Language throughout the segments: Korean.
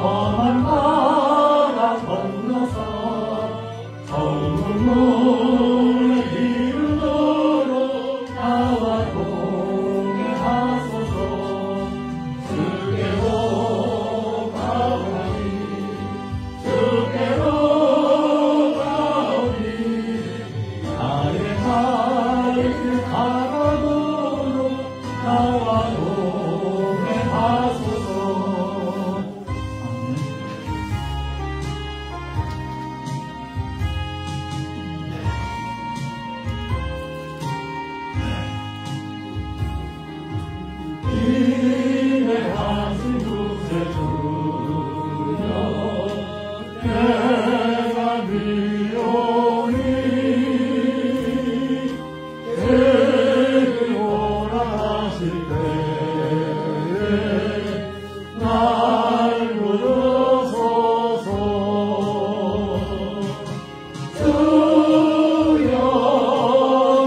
험한 바다 건너서 정금물의 이름으로 나와 동행하소서. 주께로 가오니 주께로 가오니 나의 갈 길 가라도록 나와 동행하소서. 이래하신 구세주여 내가 미오니 데리오라 하실 때에 날 부르소서. 주여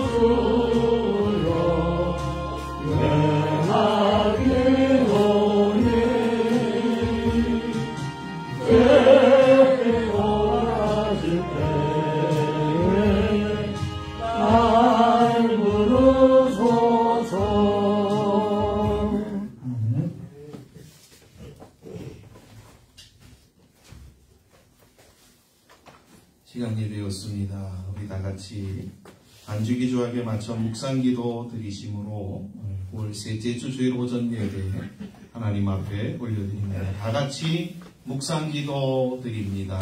주여 내가 기도니 데리오라 하실 때에 날 부르소서. 시간이 되었습니다. 우리 다 같이 안주기조하게 맞춰 묵상기도 드리심으로 9월 셋째 주 주일 오전 예배 하나님 앞에 올려드립니다. 다 같이 묵상기도 드립니다.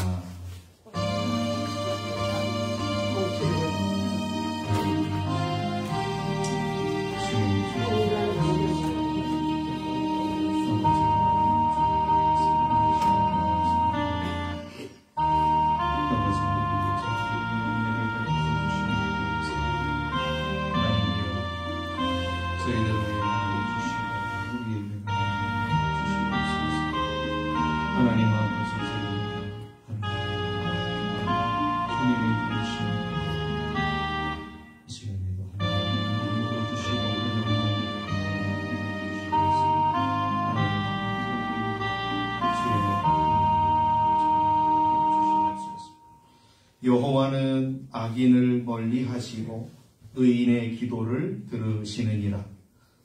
하나님 아버지, 주님의 부르심 이 시간에도 하나님 물어주시고 여호와는 악인을 멀리하시고 의인의 기도를 들으시느니라.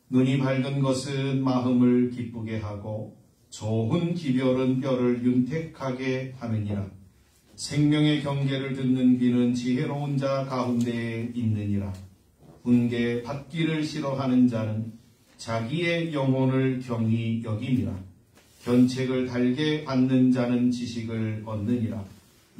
눈이 밝은 것은 마음을 기쁘게 하고 좋은 기별은 뼈를 윤택하게 하느니라. 생명의 경계를 듣는 귀는 지혜로운 자 가운데에 있느니라. 훈계 받기를 싫어하는 자는 자기의 영혼을 경히 여김이라. 견책을 달게 받는 자는 지식을 얻느니라.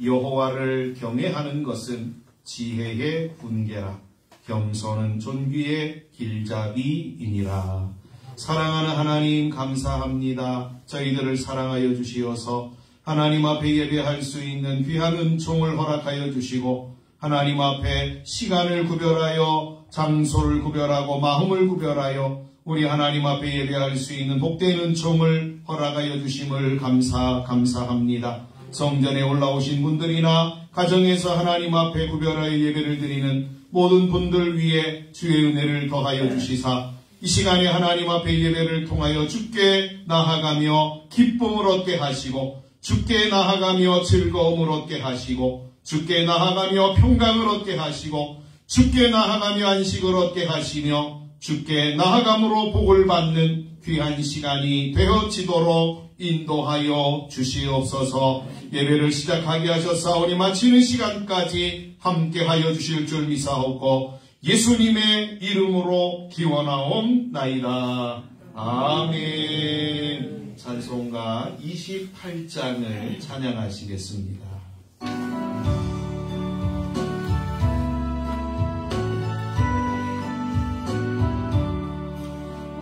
여호와를 경외하는 것은 지혜의 훈계라. 겸손은 존귀의 길잡이이니라. 사랑하는 하나님 감사합니다. 저희들을 사랑하여 주시어서 하나님 앞에 예배할 수 있는 귀한 은총을 허락하여 주시고 하나님 앞에 시간을 구별하여 장소를 구별하고 마음을 구별하여 우리 하나님 앞에 예배할 수 있는 복된 은총을 허락하여 주심을 감사합니다. 성전에 올라오신 분들이나 가정에서 하나님 앞에 구별하여 예배를 드리는 모든 분들 위에 주의 은혜를 더하여 주시사 이 시간에 하나님 앞에 예배를 통하여 주께 나아가며 기쁨을 얻게 하시고 주께 나아가며 즐거움을 얻게 하시고 주께 나아가며 평강을 얻게 하시고 주께 나아가며 안식을 얻게 하시며 주께 나아감으로 복을 받는 귀한 시간이 되어지도록 인도하여 주시옵소서. 예배를 시작하게 하셨사오니 마치는 시간까지 함께하여 주실 줄 믿사옵고 예수님의 이름으로 기원하옵나이다. 아멘. 찬송가 28장을 찬양하시겠습니다.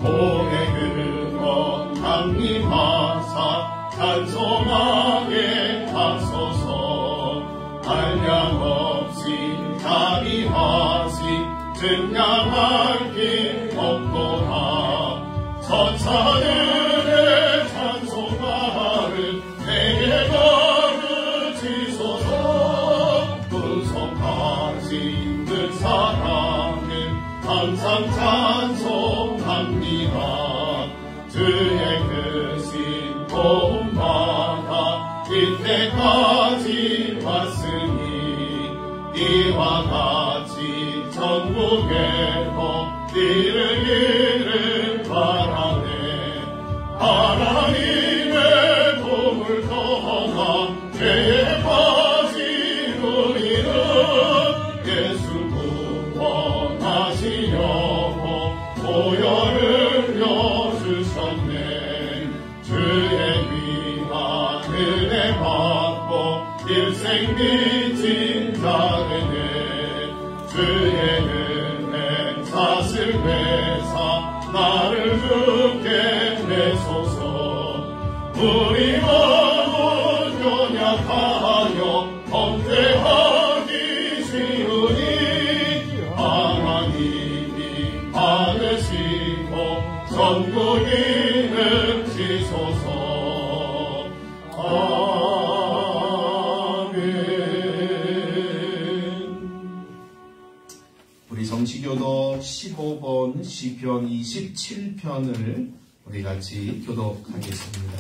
복의 근원 강림하사 찬송하게 하소서. 한량없이 자비하시 증량할 길 없도다. 천사들의 찬송가를 내게 거르시소서. 구속하신 그 사랑을 항상 찬송합니다. 주의 크신 도움만 이제까지 왔으니 이와 같이 전국에도 이르기를 바라네. 하나님의 도움을 떠나 죄에 빠진 우리는 예수 구원하시려고 보혈을 여주셨네. 주의 귀한 은혜 받고 일생 빚진 자되네. 주의 은행 탓을 회사 나를 죽게 내소서. 우리 마음은 연약하여 범죄하기 쉬우니 하나님이 받으시고 전국인을 지소서. 아멘. 우리 정치교도 15번 시편 27편을 우리 같이 교독하겠습니다.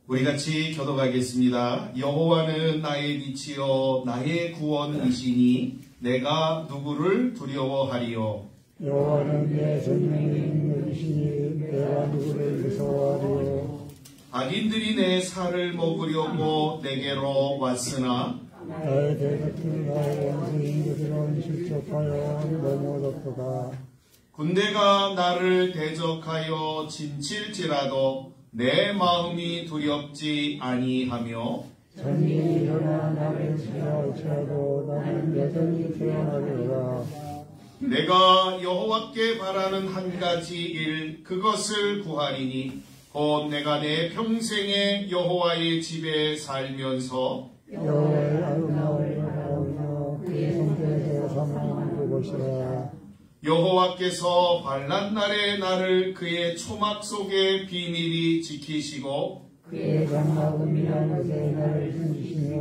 우리 같이 교독하겠습니다. 여호와는 나의 빛이요 나의 구원이시니 내가 누구를 두려워하리요. 여호와는 내 생명의 인물이시니 내가 누구를 무서워하리요. 악인들이 내 살을 먹으려고 내게로 왔으나 나의 대적들 나의 원수인 그들은 실족하여 넘어졌도다. 군대가 나를 대적하여 진칠지라도 내 마음이 두렵지 아니하며 전쟁이 일어나 나를 치하올지라도 나는 여전히 태어나리라. 내가 여호와께 바라는 한 가지 일 그것을 구하리니 곧 내가 내 평생에 여호와의 집에 살면서 여호와의 아름다움을 바라오며 그의 성전에서 사모하는 그것이라. 여호와께서 환난 날에 나를 그의 초막 속에 비밀히 지키시고 그의 장막음이라는 곳에 나를 숨기시며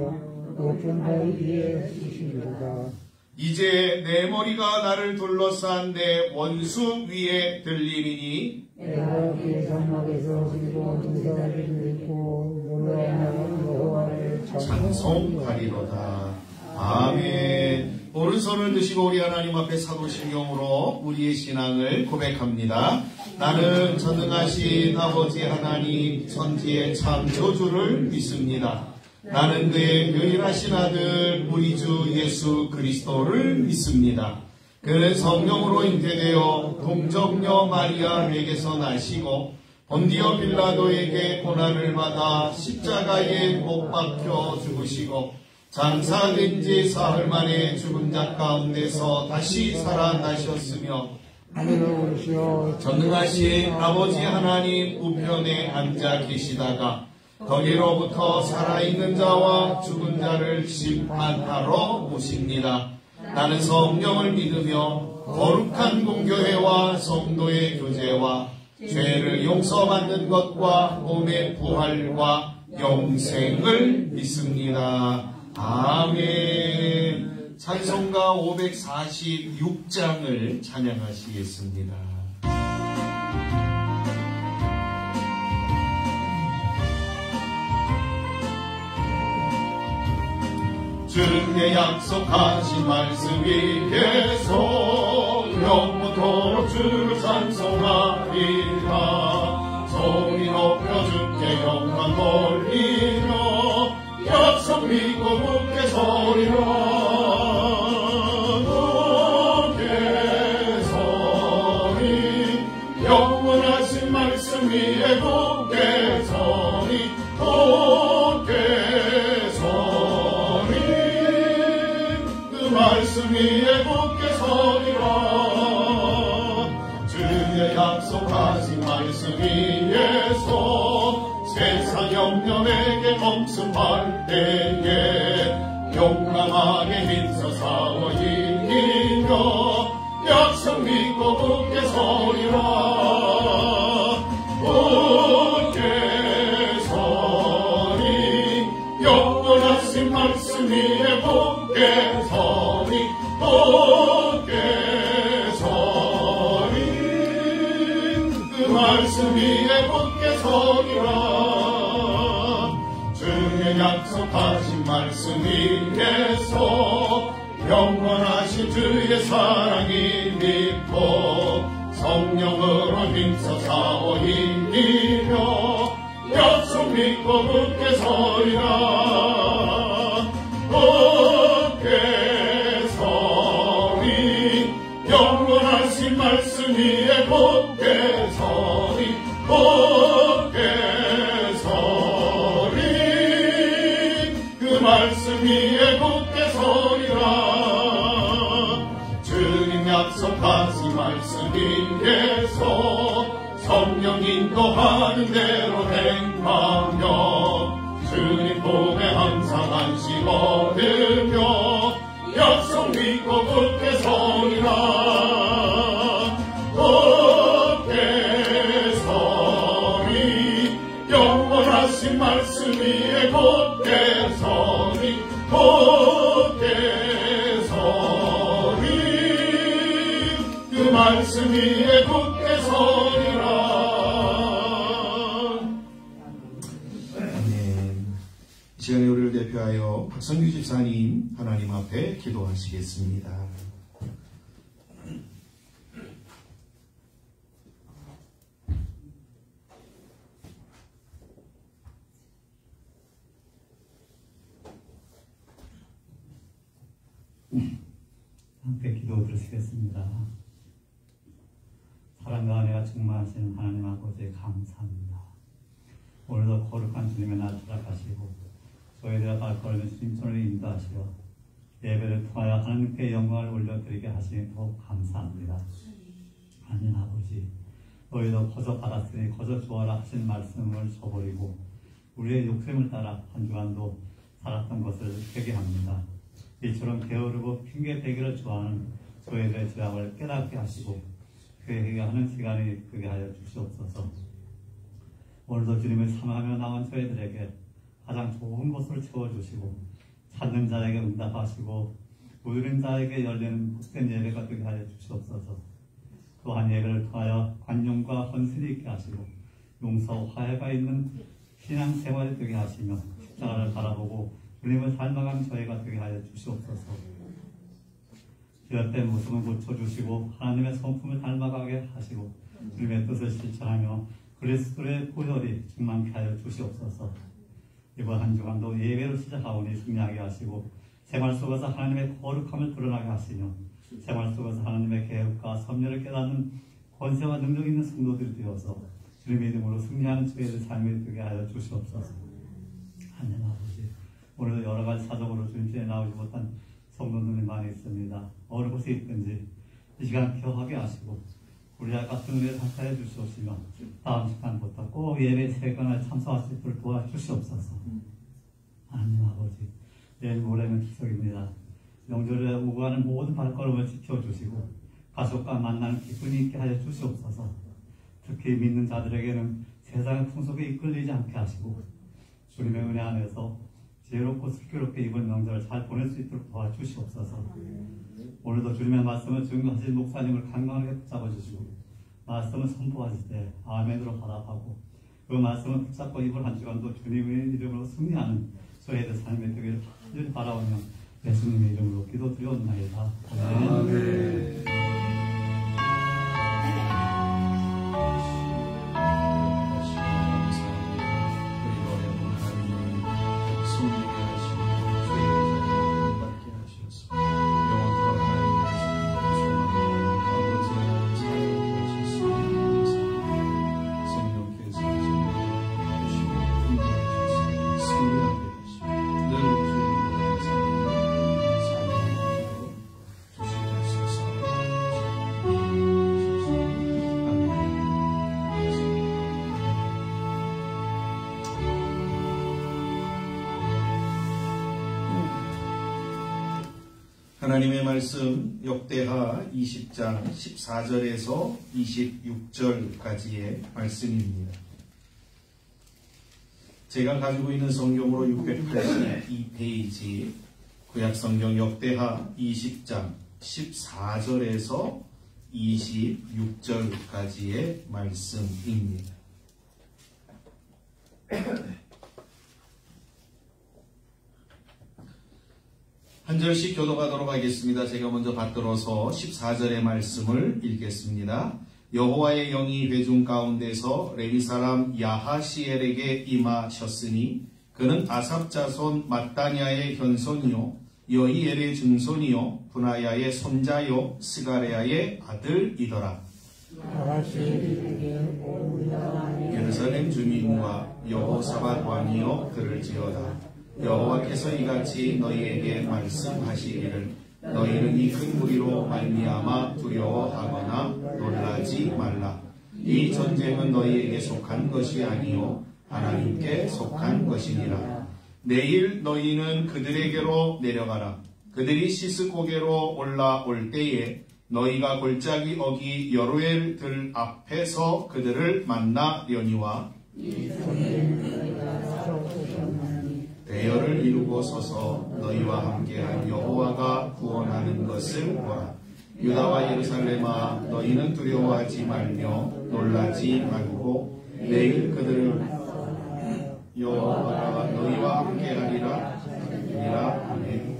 높은 바위 위에 쓰시리로다. 이제 내 머리가 나를 둘러싼 내 원수 위에 들리리니 내가 그의 장막에서 그리고 등산을 들고 놀라운 여호와를 찬송하리로다. 아멘. 오른손을 드시고 우리 하나님 앞에 사도신경으로 우리의 신앙을 고백합니다. 나는 전능하신 아버지 하나님 천지의 창조주를 믿습니다. 나는 그의 유일하신 아들 우리 주 예수 그리스도를 믿습니다. 그는 성령으로 잉태되어 동정녀 마리아에게서 나시고 본디오 빌라도에게 고난을 받아 십자가에 못 박혀 죽으시고 장사된 지 사흘 만에 죽은 자 가운데서 다시 살아나셨으며 하늘을 오르시어 전능하신 아버지 하나님 우편에 앉아 계시다가 거기로부터 살아있는 자와 죽은 자를 심판하러 오십니다. 나는 성령을 믿으며 거룩한 공교회와 성도의 교제와 죄를 용서받는 것과 몸의 부활과 영생을 믿습니다. 아멘. 찬송가 546장을 찬양하시겠습니다. 주께 약속하신 말씀 위에서 영원토록 주를 찬송하리라. 소리 높여 주께 영광 돌리며 약속 믿고 굳게 서리라. 굳게 서리 영원하신 말씀 위에 굳게 서리. 말씀 위에 굳게 서리라. 주의 약속하신 말씀 위에서 세상 영년에게 검습할 때에 용감하게 힘써 싸워 이기며 약속 믿고 굳게 서리라. 굳게 서리 영원하신 말씀 위에 굳게 서리. 굳게 서리 그 말씀 위에 굳게 서리라 주의 약속하신 말씀 위에서 영원하신 주의 사랑이 믿고 성령으로 힘써 싸워 이기며 약속 믿고 굳게 서리라 굳게 서리 영원하신 말씀 위에 굳게 서리 굳게 서리 그 말씀 위에 굳게 서리라 주님 약속하신 말씀 위에서 성령 인도하는 대로 행하며 주님 복에 항상 안식 얻으며 약속 믿고 굳게 서리라 굳게 서리 영원하신 말씀 위에 굳게 서리 굳게 서리 그 말씀 위에 굳게 서리라. 이 시간에 우리를 대표하여 박성규 집사님 하나님 앞에 기도하시겠습니다. 함께 기도 드리겠습니다. 사랑과 은혜가 충만하신 하나님 아버지 감사합니다. 오늘도 거룩한 주님의 날 찾아가시고 저희들의 발걸음에 주님 손을 인도하시어 예배를 통하여 하나님께 영광을 올려드리게 하시니 더욱 감사합니다. 하나님 아버지, 너희도 거저 받았으니 거저 주어라 하신 말씀을 저버리고 우리의 욕심을 따라 한 주간도 살았던 것을 회개합니다. 이처럼 게으르고 핑계대기를 좋아하는 저희들의 죄악을 깨닫게 하시고 그 회개하는 시간이 되게 하여 주시옵소서. 오늘도 주님을 사랑하며 나온 저희들에게 가장 좋은 것을 채워주시고 찾는 자에게 응답하시고 모이는 자에게 열리는 복된 예배가 되게 하여 주시옵소서. 또한 예배를 통하여 관용과 헌신이 있게 하시고 용서 화해가 있는 신앙생활이 되게 하시며 십자가를 바라보고 주님을 닮아가는 저희가 되게 하여 주시옵소서. 죄악된 모습을 고쳐주시고 하나님의 성품을 닮아가게 하시고 주님의 뜻을 실천하며 그리스도의 보혈이 충만케 하여 주시옵소서. 이번 한 주간도 예배로 시작하오니 승리하게 하시고 생활 속에서 하나님의 거룩함을 드러나게 하시며 생활 속에서 하나님의 계획과 섭리를 깨닫는 권세와 능력 있는 성도들이 되어서 주님의 이름으로 승리하는 저희의 삶이 되게 하여 주시옵소서. 하나님 아버지, 오늘도 여러 가지 사정으로 주님께 나오지 못한 성도들이 많이 있습니다. 어느 곳에 있든지 이 시간 기억하게 하시고 우리와 같은 은혜를 함께해 주시옵시며 다음 시간부터 꼭 예배 세간에 참석할 수 있도록 도와주시옵소서. 하나님 아버지, 내일 모레는 추석입니다. 명절에 오고 가는 모든 발걸음을 지켜주시고 가족과 만나는 기쁨이 있게 하여 주시옵소서. 특히 믿는 자들에게는 세상의 풍속에 이끌리지 않게 하시고 주님의 은혜 안에서 지혜롭고 슬기롭게 이번 명절을 잘 보낼 수 있도록 도와주시옵소서. 오늘도 주님의 말씀을 증거하신 목사님을 강건하게 붙잡아주시고 말씀을 선포하실 때 아멘으로 받아가고 그 말씀을 붙잡고 이번 한 주간도 주님의 이름으로 승리하는 저희들 삶의 되기를 간절히 바라오며 예수님의 이름으로 기도드리옵나이다. 아멘. 하나님의 말씀 역대하 20장 14절에서 26절까지의 말씀입니다. 제가 가지고 있는 성경으로 682페이지 구약성경 역대하 20장 14절에서 26절까지의 말씀입니다. 한 절씩 교독하도록 하겠습니다. 제가 먼저 받들어서 14절의 말씀을 읽겠습니다. 여호와의 영이 회중 가운데서 레위 사람 야하시엘에게 임하셨으니 그는 아삽 자손 마따냐의 현손이요 여히엘의 증손이요 분하야의 손자요 스가랴의 아들이더라. 예루살렘 주민과 여호사밧 왕이여 들을지어다. 여호와께서 이같이 너희에게 말씀하시기를 너희는 이 큰 무리로 말미암아 두려워하거나 놀라지 말라. 이 전쟁은 너희에게 속한 것이 아니요 하나님께 속한 것이니라. 내일 너희는 그들에게로 내려가라. 그들이 시스고게로 올라올 때에 너희가 골짜기 어기 여로엘 들 앞에서 그들을 만나려니와 대열을 이루고 서서 너희와 함께한 여호와가 구원하는 것을 보라. 유다와 예루살렘아 너희는 두려워하지 말며 놀라지 말고 내일 그들을 여호와가 너희와 함께하리라. 아멘.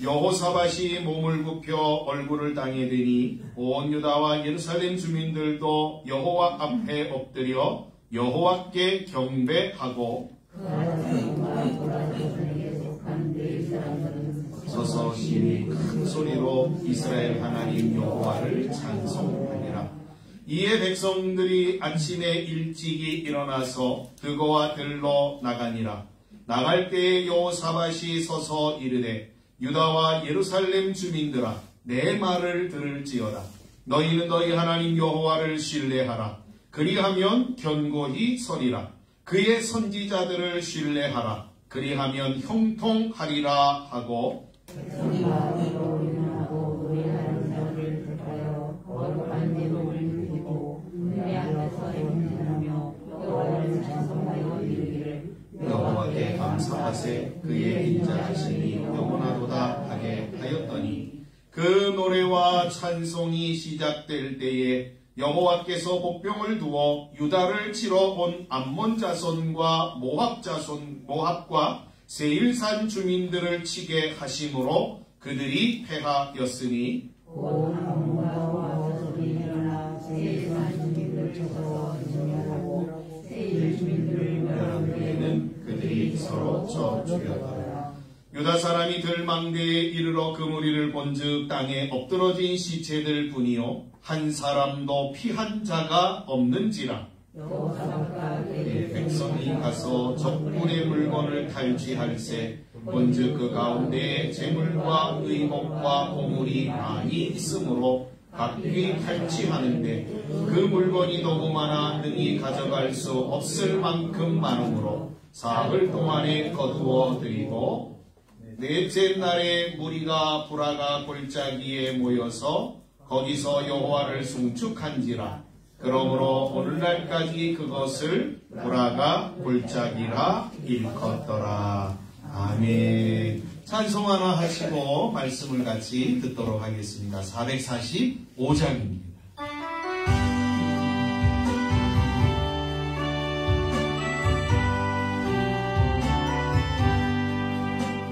여호사밧이 몸을 굽혀 얼굴을 땅에 대니 온 유다와 예루살렘 주민들도 여호와 앞에 엎드려 여호와께 경배하고 서서 심히 큰 소리로 이스라엘 하나님 여호와를 찬송하니라. 이에 백성들이 아침에 일찍이 일어나서 드고와 들로 나가니라. 나갈 때에 여호사밧이 서서 이르되 유다와 예루살렘 주민들아 내 말을 들을지어다. 너희는 너희 하나님 여호와를 신뢰하라. 그리하면 견고히 서리라. 그의 선지자들을 신뢰하라. 그리하면 형통하리라 하고 여호와께 감사하세 그의 인자하심이 영원하도다 하게 하였더니 그 노래와 찬송이 시작될 때에 여호와께서 복병을 두어 유다를 치러 온 암몬 자손과 모압과 세일산 주민들을 치게 하심으로 그들이 패하였으니 여름에는 그들이 서로 쳐 죽였더라. 유다 사람이 들망대에 이르러 그 무리를 본즉 땅에 엎드러진 시체들 뿐이요 한 사람도 피한 자가 없는지라. 백성이 가서 적군의 물건을 탈취할세 본즉 그 가운데에 재물과 의복과 보물이 많이 있으므로 각기 탈취하는데 그 물건이 너무 많아 능히 가져갈 수 없을 만큼 많으므로 사흘 동안에 거두어 드리고 넷째 날에 무리가 브라가 골짜기에 모여서 거기서 여호와를 송축한지라. 그러므로 오늘날까지 그것을 브라가 골짜기라 일컫더라. 아멘. 찬송 하나 하시고 말씀을 같이 듣도록 하겠습니다. 445장입니다.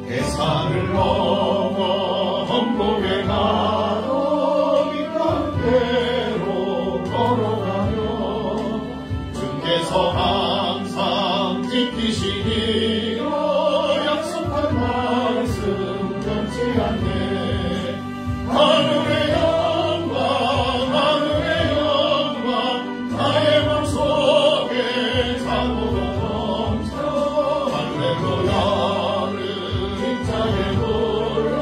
대산을 넘어 험곡에 가도 밑단계로 걸어가며 주께서 항상 지키시기로 약속한 말씀 변치 않네. 하늘의 영광 나의 맘속에 자고도 넘쳐 할렐루야를 힘차게 불러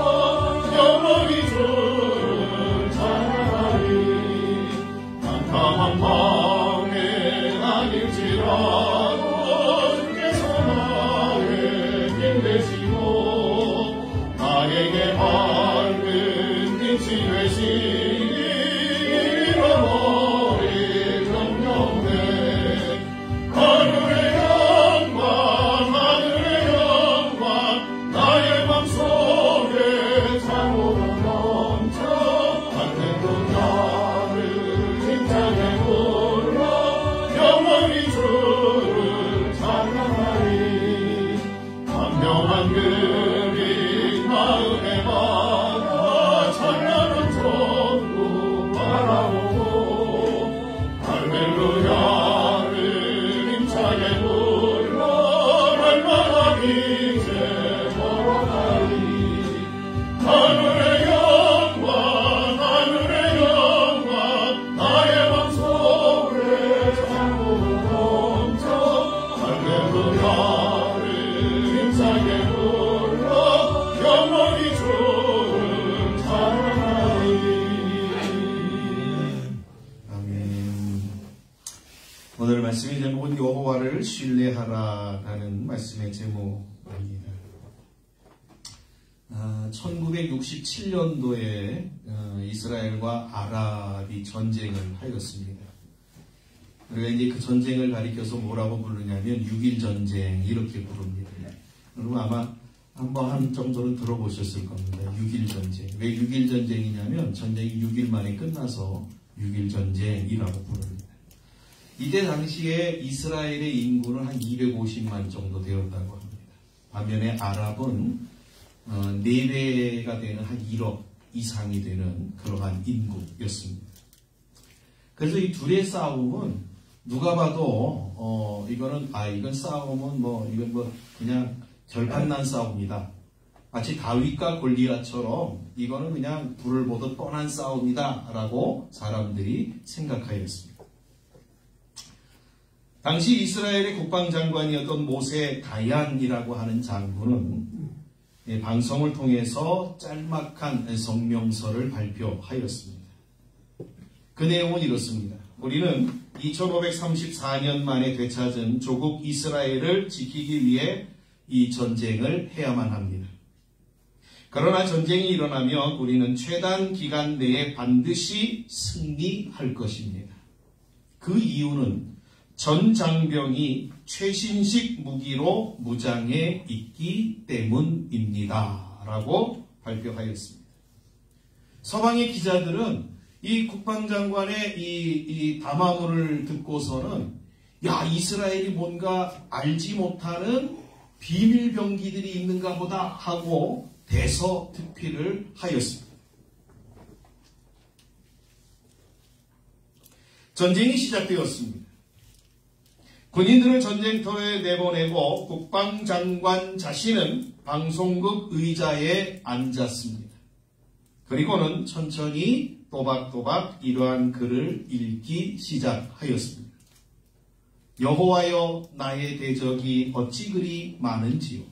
영원히 주를 찬양하리. 깜깜한 밤에 다닐지라도 주께서 나의 힘 되시고 나에게 하늘의 영광 나의 맘속에 참고 넘쳐 할렐루야를 힘차게 불러 영원히 주를 찬양하리. 아멘. 오늘 말씀의 제목은 여호와를 신뢰하라라는 말씀의 제목입니다. 1967년도에 이스라엘과 아랍이 전쟁을 하였습니다. 우리가 이제 그 전쟁을 가리켜서 뭐라고 부르냐면 6.1 전쟁 이렇게 부릅니다. 여러분 아마 한번 한 정도는 들어보셨을 겁니다. 6.1 전쟁. 왜 6.1 전쟁이냐면 전쟁이 6일 만에 끝나서 6.1 전쟁이라고 부릅니다. 이때 당시에 이스라엘의 인구는 한 250만 정도 되었다고 합니다. 반면에 아랍은 4배가 되는 한 1억 이상이 되는 그러한 인구였습니다. 그래서 이 둘의 싸움은 누가 봐도 이건 싸움은 이건 그냥 결판난 싸움이다. 마치 다윗과 골리앗처럼 이거는 그냥 불을 보듯 뻔한 싸움이다 라고 사람들이 생각하였습니다. 당시 이스라엘의 국방장관이었던 모세 다얀이라고 하는 장군은 방송을 통해서 짤막한 성명서를 발표하였습니다. 그 내용은 이렇습니다. 우리는 2534년 만에 되찾은 조국 이스라엘을 지키기 위해 이 전쟁을 해야만 합니다. 그러나 전쟁이 일어나면 우리는 최단 기간 내에 반드시 승리할 것입니다. 그 이유는 전 장병이 최신식 무기로 무장해 있기 때문입니다. 라고 발표하였습니다. 서방의 기자들은 이 국방장관의 이 담화문을 듣고서는 이스라엘이 뭔가 알지 못하는 비밀 병기들이 있는가 보다 하고 대서특필을 하였습니다. 전쟁이 시작되었습니다. 군인들을 전쟁터에 내보내고 국방장관 자신은 방송국 의자에 앉았습니다. 그리고는 천천히 또박또박 이러한 글을 읽기 시작하였습니다. 여호와여 나의 대적이 어찌 그리 많은지요.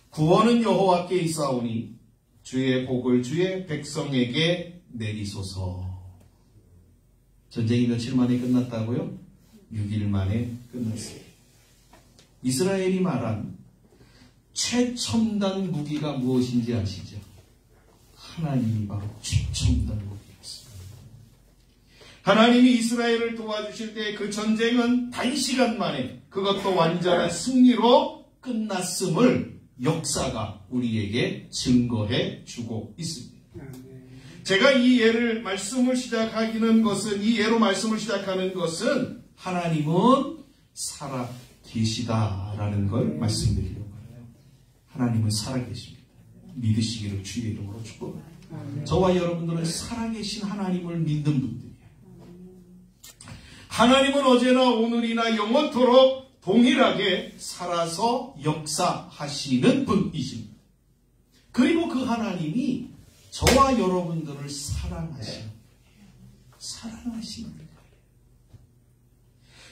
구원은 여호와께 있사오니 주의 복을 주의 백성에게 내리소서. 전쟁이 며칠 만에 끝났다고요? 6일 만에 끝났습니다. 이스라엘이 말한 최첨단 무기가 무엇인지 아시죠? 하나님이 바로 최첨단 무기였습니다. 하나님이 이스라엘을 도와주실 때 그 전쟁은 단시간 만에 그것도 완전한 승리로 끝났음을 역사가 우리에게 증거해 주고 있습니다. 제가 이 예로 말씀을 시작하는 것은 하나님은 살아 계시다라는 걸 말씀드리려고 해요. 하나님은 살아 계십니다. 믿으시기를 주의 이름으로 축복합니다. 저와 여러분들은 살아계신 하나님을 믿는 분들이에요. 하나님은 어제나 오늘이나 영원토록 동일하게 살아서 역사하시는 분이십니다. 그리고 그 하나님이 저와 여러분들을 사랑하시는 분이에요. 사랑하시는 분이에요.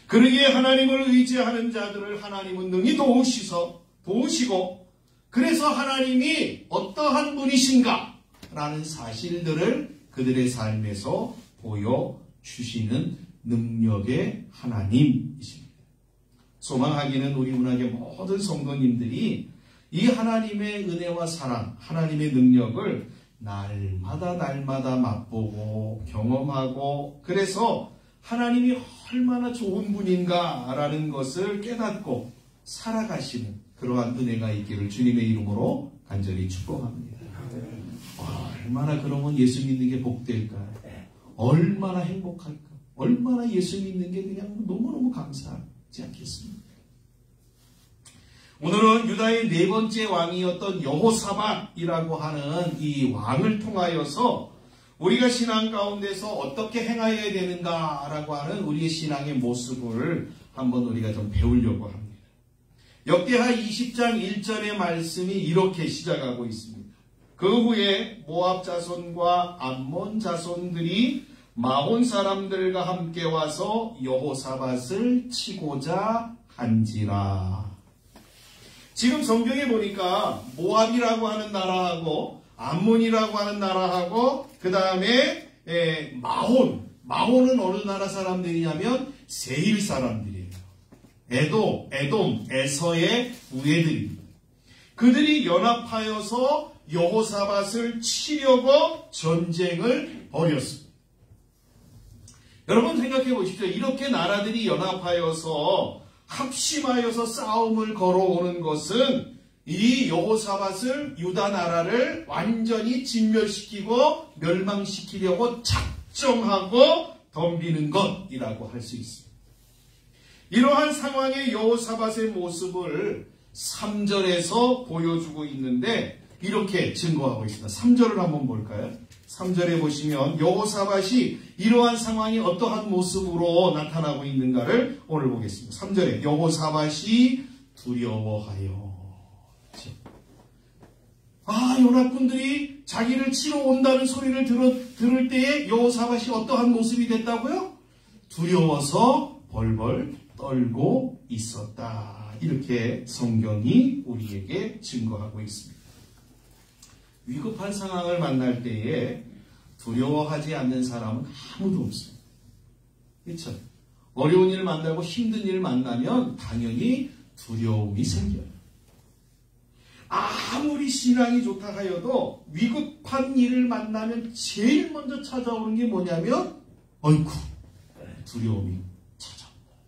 그러기에 하나님을 의지하는 자들을 하나님은 능히 도우시고 그래서 하나님이 어떠한 분이신가 라는 사실들을 그들의 삶에서 보여주시는 능력의 하나님이십니다. 소망하기는 우리 문학의 모든 성도님들이 이 하나님의 은혜와 사랑, 하나님의 능력을 날마다 맛보고 경험하고 그래서 하나님이 얼마나 좋은 분인가라는 것을 깨닫고 살아가시는 그러한 은혜가 있기를 주님의 이름으로 간절히 축복합니다. 얼마나 그러면 예수 믿는 게 복될까요? 얼마나 행복할까? 얼마나 예수 믿는 게 그냥 너무너무 감사하지 않겠습니까? 오늘은 유다의 4번째 왕이었던 여호사밧이라고 하는 이 왕을 통하여서 우리가 신앙 가운데서 어떻게 행하여야 되는가라고 하는 우리의 신앙의 모습을 한번 우리가 좀 배우려고 합니다. 역대하 20장 1절의 말씀이 이렇게 시작하고 있습니다. 그 후에 모압 자손과 암몬 자손들이 마온 사람들과 함께 와서 여호사밧을 치고자 한지라. 지금 성경에 보니까 모압이라고 하는 나라하고 암몬이라고 하는 나라하고 그 다음에 마온은 어느 나라 사람들이냐면 세일 사람들이에요. 에돔, 에서의 우애들입니다. 그들이 연합하여서 여호사밧을 치려고 전쟁을 벌였습니다. 여러분 생각해 보십시오. 이렇게 나라들이 연합하여서 합심하여서 싸움을 걸어오는 것은 이 여호사밧을 유다 나라를 완전히 진멸시키고 멸망시키려고 작정하고 덤비는 것이라고 할 수 있습니다. 이러한 상황의 여호사밧의 모습을 3절에서 보여주고 있는데 이렇게 증거하고 있습니다. 3절을 한번 볼까요? 3절에 보시면 여호사밧이 이러한 상황이 어떠한 모습으로 나타나고 있는가를 오늘 보겠습니다. 3절에 여호사밧이 두려워하여. 연합군들이 자기를 치러 온다는 소리를 들을 때에 여호사밧이 어떠한 모습이 됐다고요? 두려워서 벌벌 떨고 있었다. 이렇게 성경이 우리에게 증거하고 있습니다. 위급한 상황을 만날 때에 두려워하지 않는 사람은 아무도 없어요. 그렇죠? 어려운 일을 만나고 힘든 일을 만나면 당연히 두려움이 생겨요. 아무리 신앙이 좋다 하여도 위급한 일을 만나면 제일 먼저 찾아오는 게 뭐냐면 어이쿠 두려움이 찾아온다는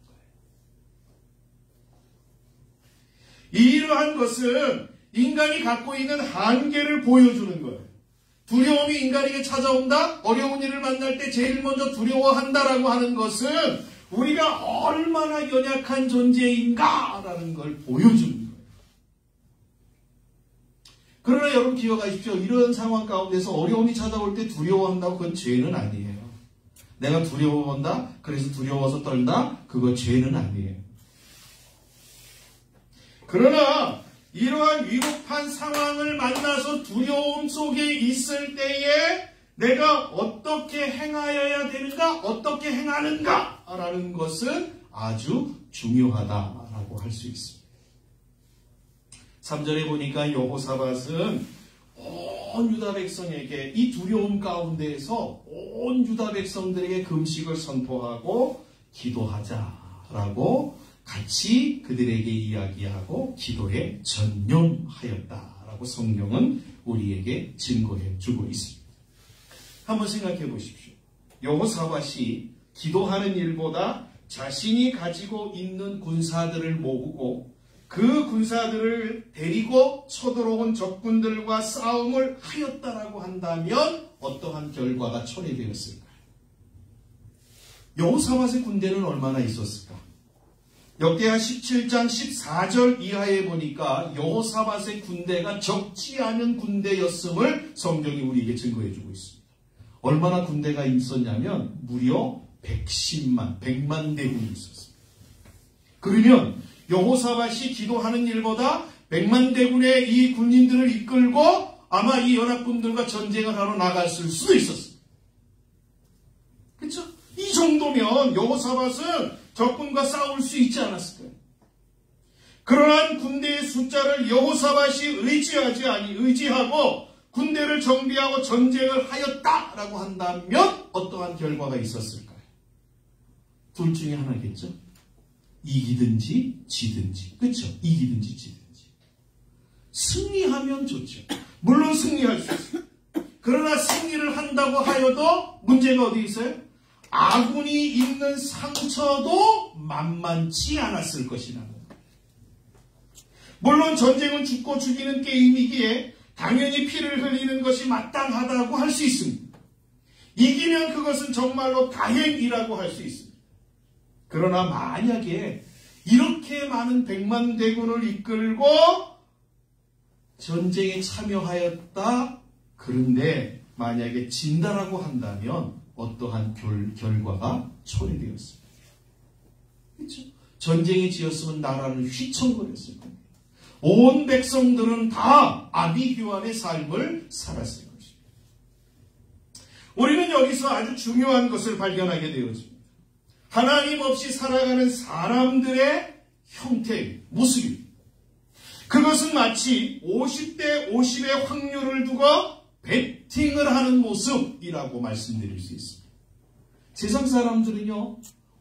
거예요. 이러한 것은 인간이 갖고 있는 한계를 보여주는 거예요. 두려움이 인간에게 찾아온다? 어려운 일을 만날 때 제일 먼저 두려워한다라고 하는 것은 우리가 얼마나 연약한 존재인가라는 걸 보여주는 거예요. 그러나 여러분 기억하십시오. 이런 상황 가운데서 어려움이 찾아올 때 두려워한다고 그건 죄는 아니에요. 내가 두려워한다? 그래서 두려워서 떨다? 그거 죄는 아니에요. 그러나 이러한 위급한 상황을 만나서 두려움 속에 있을 때에 내가 어떻게 행하여야 되는가? 어떻게 행하는가? 라는 것은 아주 중요하다라고 할 수 있습니다. 3절에 보니까 여호사밧은 온 유다 백성에게 이 두려움 가운데에서 온 유다 백성들에게 금식을 선포하고 기도하자라고 같이 그들에게 이야기하고 기도에 전념하였다라고 성경은 우리에게 증거해 주고 있습니다. 한번 생각해 보십시오. 여호사밧이 기도하는 일보다 자신이 가지고 있는 군사들을 모으고 그 군사들을 데리고 쳐들어온 적군들과 싸움을 하였다라고 한다면 어떠한 결과가 초래되었을까요? 여호사밧의 군대는 얼마나 있었을까? 역대하 17장 14절 이하에 보니까 여호사밧의 군대가 적지 않은 군대였음을 성경이 우리에게 증거해주고 있습니다. 얼마나 군대가 있었냐면 무려 100만 대군이 있었습니다. 그러면 여호사밧이 기도하는 일보다 100만 대군의 이 군인들을 이끌고 아마 이 연합군들과 전쟁을 하러 나갔을 수도 있었어요. 그렇죠? 이 정도면 여호사밧은 적군과 싸울 수 있지 않았을까요? 그러한 군대의 숫자를 여호사밧이 의지하고 군대를 정비하고 전쟁을 하였다라고 한다면 어떠한 결과가 있었을까요? 둘 중에 하나겠죠? 이기든지 지든지. 그렇죠? 이기든지 지든지. 승리하면 좋죠. 물론 승리할 수 있어요. 그러나 승리를 한다고 하여도 문제가 어디 있어요? 아군이 입는 상처도 만만치 않았을 것이라는 거예요. 물론 전쟁은 죽고 죽이는 게임이기에 당연히 피를 흘리는 것이 마땅하다고 할 수 있습니다. 이기면 그것은 정말로 다행이라고 할 수 있습니다. 그러나 만약에 이렇게 많은 100만 대군을 이끌고 전쟁에 참여하였다. 그런데 만약에 진다라고 한다면 어떠한 결과가 초래되었습니다. 그렇죠? 전쟁에 지었으면 나라는 휘청거렸을 겁니다. 온 백성들은 다 아비규환의 삶을 살았을 것입니다. 우리는 여기서 아주 중요한 것을 발견하게 되었습니다. 하나님 없이 살아가는 사람들의 형태, 모습입니다. 그것은 마치 50대 50의 확률을 두고 배팅을 하는 모습이라고 말씀드릴 수 있습니다. 세상 사람들은요,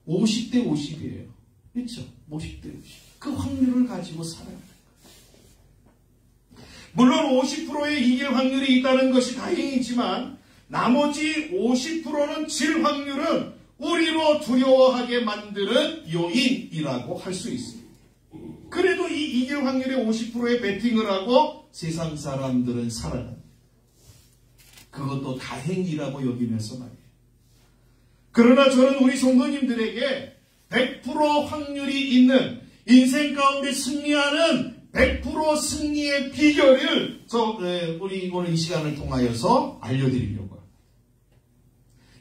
50대 50이에요. 그렇죠? 50대 50. 그 확률을 가지고 살아요. 물론 50%의 이길 확률이 있다는 것이 다행이지만 나머지 50%는 질 확률은 우리로 두려워하게 만드는 요인이라고 할 수 있습니다. 그래도 이 이길 확률의 50%의 배팅을 하고 세상 사람들은 살아갑니다. 그것도 다행이라고 여기면서 말이에요. 그러나 저는 우리 성도님들에게 100% 확률이 있는 인생 가운데 승리하는 100% 승리의 비결을 우리 오늘 이 시간을 통하여서 알려드리려고 합니다.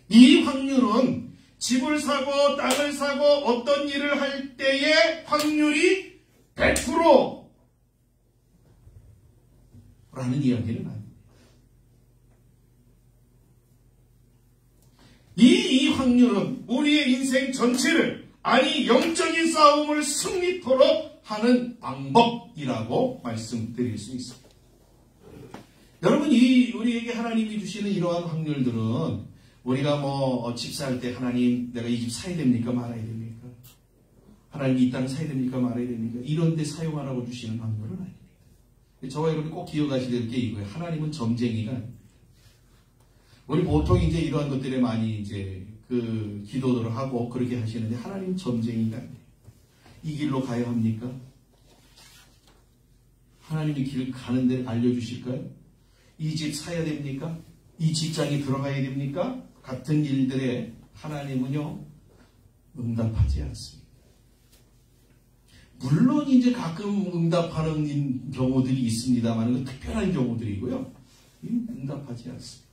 이 확률은 집을 사고 땅을 사고 어떤 일을 할 때의 확률이 100%라는 이야기는 아닙니다. 이 확률은 우리의 인생 전체를, 아니 영적인 싸움을 승리토록 하는 방법이라고 말씀드릴 수 있습니다. 여러분, 우리에게 하나님이 주시는 이러한 확률들은 우리가 집 살 때 하나님 내가 이 집 사야 됩니까 말아야 됩니까? 하나님 이 땅 사야 됩니까 말아야 됩니까? 이런 데 사용하라고 주시는 확률은 아닙니다. 저와 여러분이 꼭 기억하셔야 될 게 이거예요. 하나님은 점쟁이가 아닙니다. 우리 보통 이제 이러한 것들에 많이 이제 기도들을 하고 그렇게 하시는데 하나님 점쟁이가 아니에요. 이 길로 가야 합니까? 하나님이 길 가는 데를 알려주실까요? 이 집 사야 됩니까? 이 직장에 들어가야 됩니까? 같은 일들에 하나님은요, 응답하지 않습니다. 물론 이제 가끔 응답하는 경우들이 있습니다만, 특별한 경우들이고요. 응답하지 않습니다.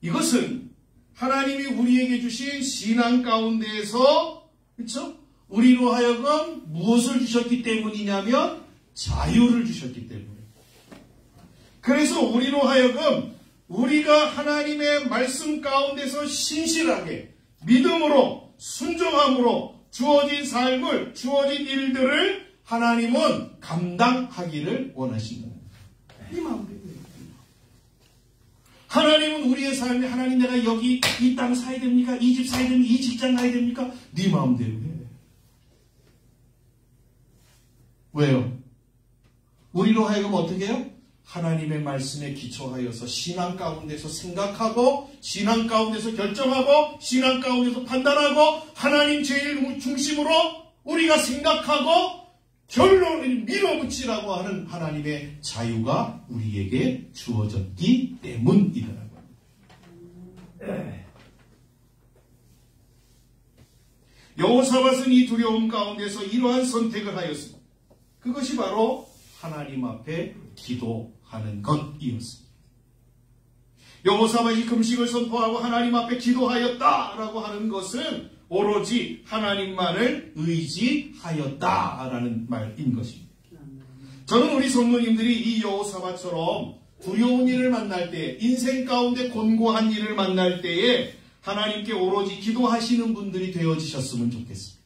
이것은 하나님이 우리에게 주신 신앙 가운데에서, 그렇죠? 우리로 하여금 무엇을 주셨기 때문이냐면 자유를 주셨기 때문에. 그래서 우리로 하여금 우리가 하나님의 말씀 가운데서 신실하게 믿음으로 순종함으로 주어진 삶을, 주어진 일들을 하나님은 감당하기를 원하신다. 이 마음대로. 하나님은 우리의 삶에 하나님 내가 여기 이 땅 사야 됩니까? 이 집 사야 됩니까? 이 직장 가야 됩니까? 네 마음대로 해. 왜요? 우리로 하여금 어떻게 해요? 하나님의 말씀에 기초하여서 신앙 가운데서 생각하고 신앙 가운데서 결정하고 신앙 가운데서 판단하고 하나님 제일 중심으로 우리가 생각하고 결론을 밀어붙이라고 하는 하나님의 자유가 우리에게 주어졌기 때문이라고 합니다. 여호사밧은 이 두려움 가운데서 이러한 선택을 하였습니다. 그것이 바로 하나님 앞에 기도하는 것이었습니다. 여호사밧이 금식을 선포하고 하나님 앞에 기도하였다라고 하는 것은 오로지 하나님만을 의지하였다라는 말인 것입니다. 저는 우리 성도님들이 이 여호사밧처럼 두려운 일을 만날 때, 인생 가운데 곤고한 일을 만날 때에 하나님께 오로지 기도하시는 분들이 되어지셨으면 좋겠습니다.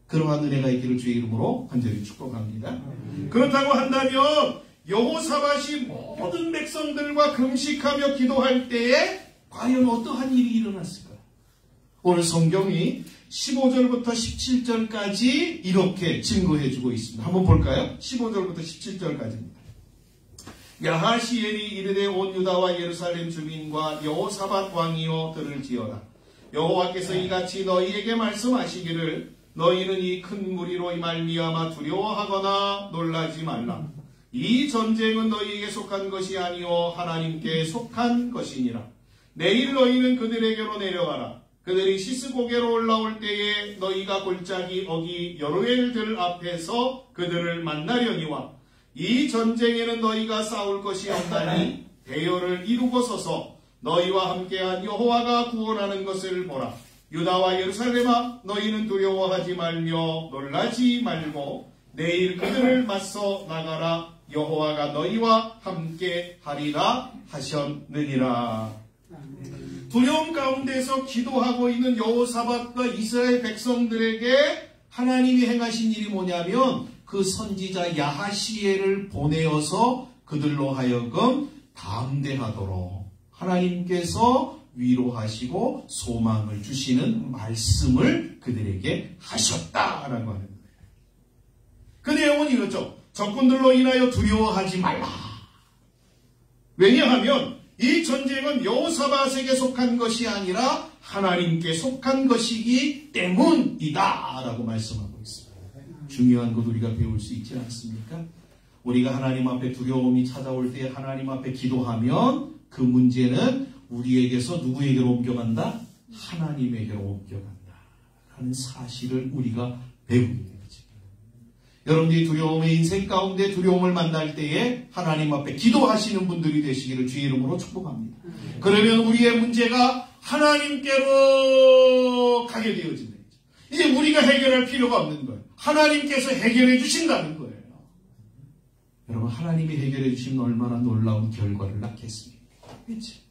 그러한 은혜가 있기를 주의 이름으로 간절히 축복합니다. 그렇다고 한다면 여호사밧이 모든 백성들과 금식하며 기도할 때에 과연 어떠한 일이 일어났을까요? 오늘 성경이 15절부터 17절까지 이렇게 증거해주고 있습니다. 한번 볼까요? 15절부터 17절까지입니다. 야하시엘이 이르되 온 유다와 예루살렘 주민과 여호사밧 왕이여 들을지어다. 여호와께서 이같이 너희에게 말씀하시기를 너희는 이 큰 무리로 말미암아 두려워하거나 놀라지 말라. 이 전쟁은 너희에게 속한 것이 아니오 하나님께 속한 것이니라. 내일 너희는 그들에게로 내려가라. 그들이 시스고개로 올라올 때에 너희가 골짜기 어기 여로엘들 앞에서 그들을 만나려니와 이 전쟁에는 너희가 싸울 것이 없나니 대열을 이루고 서서 너희와 함께한 여호와가 구원하는 것을 보라. 유다와 예루살렘아 너희는 두려워하지 말며 놀라지 말고 내일 그들을 맞서 나가라. 여호와가 너희와 함께 하리라 하셨느니라. 두려움 가운데서 기도하고 있는 여호사밧과 이스라엘 백성들에게 하나님이 행하신 일이 뭐냐면 그 선지자 야하시엘을 보내어서 그들로 하여금 담대하도록 하나님께서 위로하시고 소망을 주시는 말씀을 그들에게 하셨다라고 하는 거예요. 그 내용은 이렇죠. 적군들로 인하여 두려워하지 말라. 왜냐하면 이 전쟁은 여호사밧에게 속한 것이 아니라 하나님께 속한 것이기 때문이다 라고 말씀하고 있습니다. 중요한 것 우리가 배울 수 있지 않습니까? 우리가 하나님 앞에 두려움이 찾아올 때 하나님 앞에 기도하면 그 문제는 우리에게서 누구에게로 옮겨간다? 하나님에게로 옮겨간다 라는 사실을 우리가 배우게 되죠. 여러분들이 두려움의 인생 가운데 두려움을 만날 때에 하나님 앞에 기도하시는 분들이 되시기를 주의 이름으로 축복합니다. 그러면 우리의 문제가 하나님께로 가게 되어진다. 이제 우리가 해결할 필요가 없는 거예요. 하나님께서 해결해 주신다는 거예요. 여러분, 하나님이 해결해 주시면 얼마나 놀라운 결과를 낳겠습니까? 그렇지?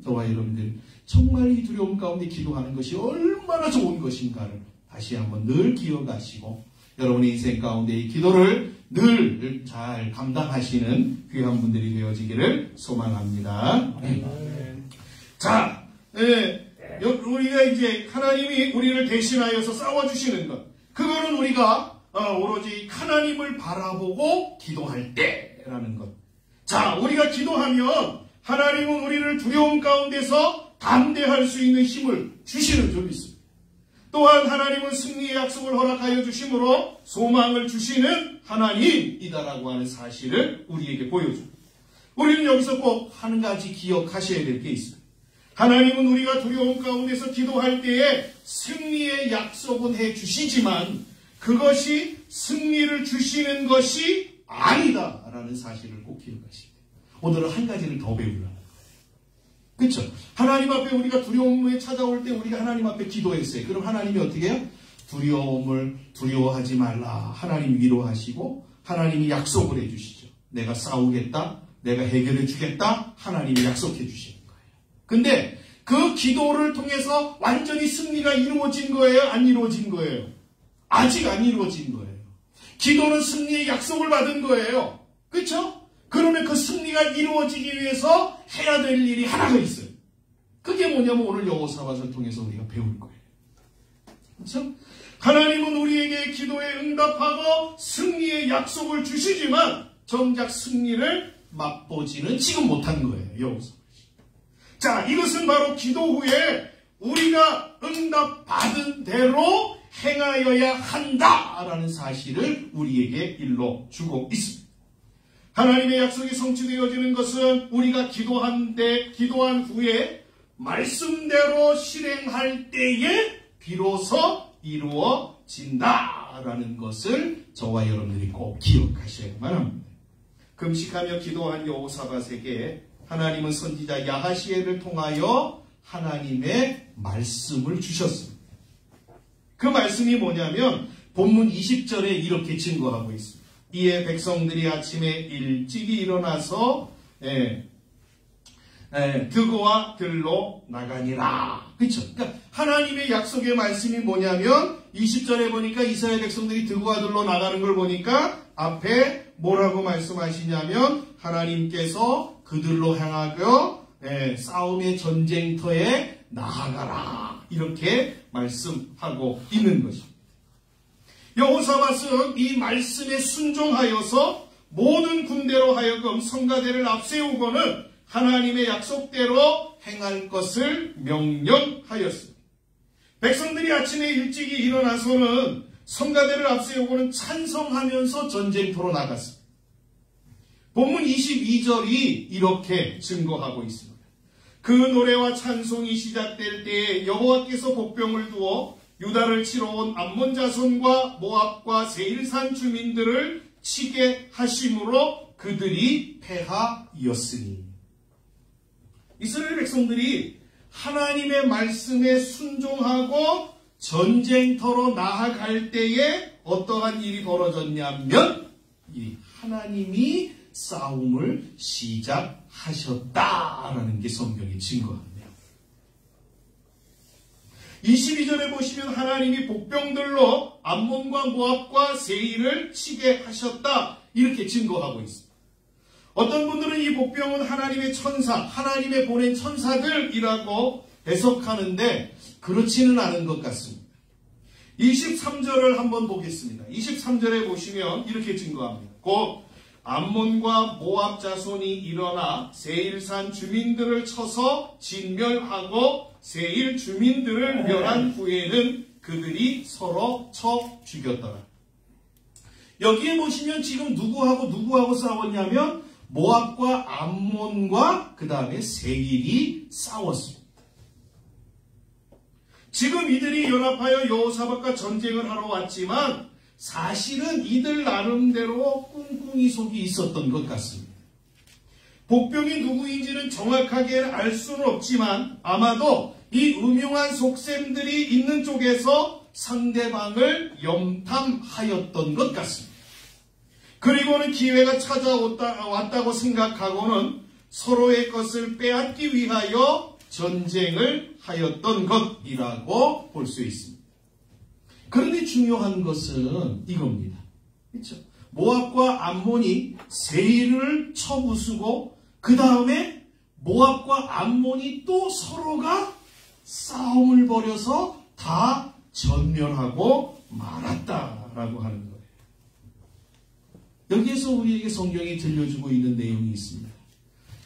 저와 여러분들 정말 이 두려움 가운데 기도하는 것이 얼마나 좋은 것인가를 다시 한번 늘 기억하시고 여러분의 인생 가운데 이 기도를 늘 잘 감당하시는 귀한 분들이 되어지기를 소망합니다. 자, 우리가 이제 하나님이 우리를 대신하여서 싸워주시는 것, 그거는 우리가 오로지 하나님을 바라보고 기도할 때라는 것. 자, 우리가 기도하면 하나님은 우리를 두려움 가운데서 담대할 수 있는 힘을 주시는 점이 있습니다. 또한 하나님은 승리의 약속을 허락하여 주심으로 소망을 주시는 하나님이다라고 하는 사실을 우리에게 보여줍니다. 우리는 여기서 꼭 한 가지 기억하셔야 될 게 있습니다. 하나님은 우리가 두려움 가운데서 기도할 때에 승리의 약속은 해주시지만 그것이 승리를 주시는 것이 아니다라는 사실을 꼭 기억하십니다. 오늘은 한 가지를 더 배우려는 거예요. 그렇죠? 하나님 앞에 우리가 두려움에 찾아올 때 우리가 하나님 앞에 기도했어요. 그럼 하나님이 어떻게 해요? 두려움을 두려워하지 말라. 하나님 위로하시고 하나님이 약속을 해주시죠. 내가 싸우겠다. 내가 해결해 주겠다. 하나님이 약속해 주시는 거예요. 근데 그 기도를 통해서 완전히 승리가 이루어진 거예요? 안 이루어진 거예요? 아직 안 이루어진 거예요. 기도는 승리의 약속을 받은 거예요. 그렇죠? 그러면 그 승리가 이루어지기 위해서 해야 될 일이 하나가 있어요. 그게 뭐냐면 오늘 여호사밧을 통해서 우리가 배울 거예요. 그렇죠? 하나님은 우리에게 기도에 응답하고 승리의 약속을 주시지만 정작 승리를 맛보지는 지금 못한 거예요. 여호사밧이. 자, 이것은 바로 기도 후에 우리가 응답받은 대로 행하여야 한다라는 사실을 우리에게 일러주고 있습니다. 하나님의 약속이 성취되어지는 것은 우리가 기도한 후에 말씀대로 실행할 때에 비로소 이루어진다라는 것을 저와 여러분들이 꼭 기억하셔야만 합니다. 금식하며 기도한 여호사밧에게 하나님은 선지자 야하시엘을 통하여 하나님의 말씀을 주셨습니다. 그 말씀이 뭐냐면 본문 20절에 이렇게 증거하고 있습니다. 이에 백성들이 아침에 일찍이 일어나서 드고와 들로 나가니라. 그렇죠? 그러니까 하나님의 약속의 말씀이 뭐냐면 20절에 보니까 이스라엘 백성들이 드고와 들로 나가는 걸 보니까 앞에 뭐라고 말씀하시냐면 하나님께서 그들로 향하여 싸움의 전쟁터에 나아가라. 이렇게 말씀하고 있는 것입니다. 여호사밧은 이 말씀에 순종하여서 모든 군대로 하여금 성가대를 앞세우고는 하나님의 약속대로 행할 것을 명령하였습니다. 백성들이 아침에 일찍이 일어나서는 성가대를 앞세우고는 찬성하면서 전쟁터로 나갔습니다. 본문 22절이 이렇게 증거하고 있습니다. 그 노래와 찬송이 시작될 때에 여호와께서 복병을 두어 유다를 치러 온 암몬 자손과 모압과 세일산 주민들을 치게 하심으로 그들이 패하였으니. 이스라엘 백성들이 하나님의 말씀에 순종하고 전쟁터로 나아갈 때에 어떠한 일이 벌어졌냐면 이 하나님이 싸움을 시작하셨다라는 게 성경이 증거합니다. 22절에 보시면 하나님이 복병들로 암몬과 모압과 세일을 치게 하셨다 이렇게 증거하고 있습니다. 어떤 분들은 이 복병은 하나님의 천사, 하나님의 보낸 천사들이라고 해석하는데 그렇지는 않은 것 같습니다. 23절을 한번 보겠습니다. 23절에 보시면 이렇게 증거합니다. 곧 암몬과 모압 자손이 일어나 세일산 주민들을 쳐서 진멸하고 세일 주민들을 멸한 후에는 그들이 서로 쳐 죽였더라. 여기에 보시면 지금 누구하고 싸웠냐면 모압과 암몬과 그 다음에 세일이 싸웠습니다. 지금 이들이 연합하여 여호사밧과 전쟁을 하러 왔지만 사실은 이들 나름대로 꿍꿍이 속이 있었던 것 같습니다. 복병이 누구인지는 정확하게 알 수는 없지만 아마도 이 음흉한 속셈들이 있는 쪽에서 상대방을 염탐하였던 것 같습니다. 그리고는 기회가 찾아왔다고 생각하고는 서로의 것을 빼앗기 위하여 전쟁을 하였던 것이라고 볼 수 있습니다. 그런데 중요한 것은 이겁니다. 그렇죠? 모압과 암몬이 세일을 쳐부수고 그 다음에 모압과 암몬이 또 서로가 싸움을 벌여서 다 전멸하고 말았다라고 하는 거예요. 여기에서 우리에게 성경이 들려주고 있는 내용이 있습니다.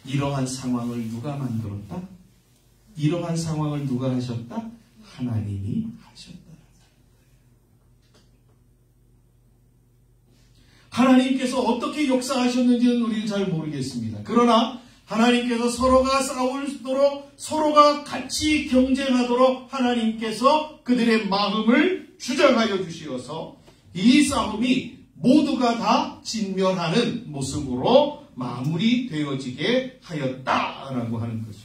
이러한 상황을 누가 만들었다? 이러한 상황을 누가 하셨다? 하나님이 하셨다. 하나님께서 어떻게 역사하셨는지는 우리는 잘 모르겠습니다. 그러나 하나님께서 서로가 싸울도록 서로가 같이 경쟁하도록 하나님께서 그들의 마음을 주장하여 주시어서 이 싸움이 모두가 다 진멸하는 모습으로 마무리되어지게 하였다라고 하는 거죠.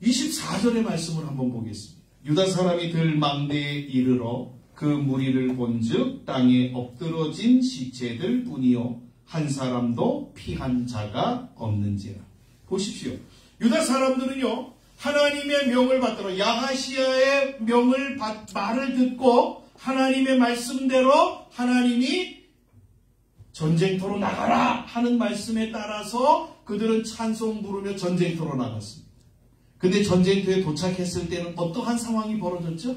24절의 말씀을 한번 보겠습니다. 유다 사람이 들망대에 이르러 그 무리를 본즉 땅에 엎드러진 시체들 뿐이요 한 사람도 피한 자가 없는지라. 보십시오. 유다 사람들은요 하나님의 명을 받들어 야하시야의 말을 듣고 하나님의 말씀대로 하나님이 전쟁터로 나가라 하는 말씀에 따라서 그들은 찬송 부르며 전쟁터로 나갔습니다. 근데 전쟁터에 도착했을 때는 어떠한 상황이 벌어졌죠?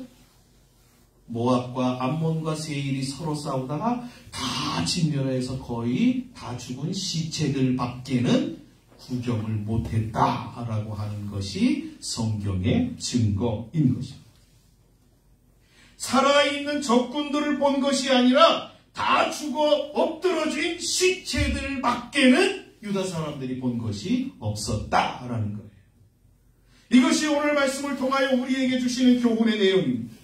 모압과 암몬과 세일이 서로 싸우다가 다 진멸해서 거의 다 죽은 시체들 밖에는 구경을 못했다라고 하는 것이 성경의 증거인 것입니다. 살아있는 적군들을 본 것이 아니라 다 죽어 엎드러진 시체들 밖에는 유다 사람들이 본 것이 없었다라는 거예요. 이것이 오늘 말씀을 통하여 우리에게 주시는 교훈의 내용입니다.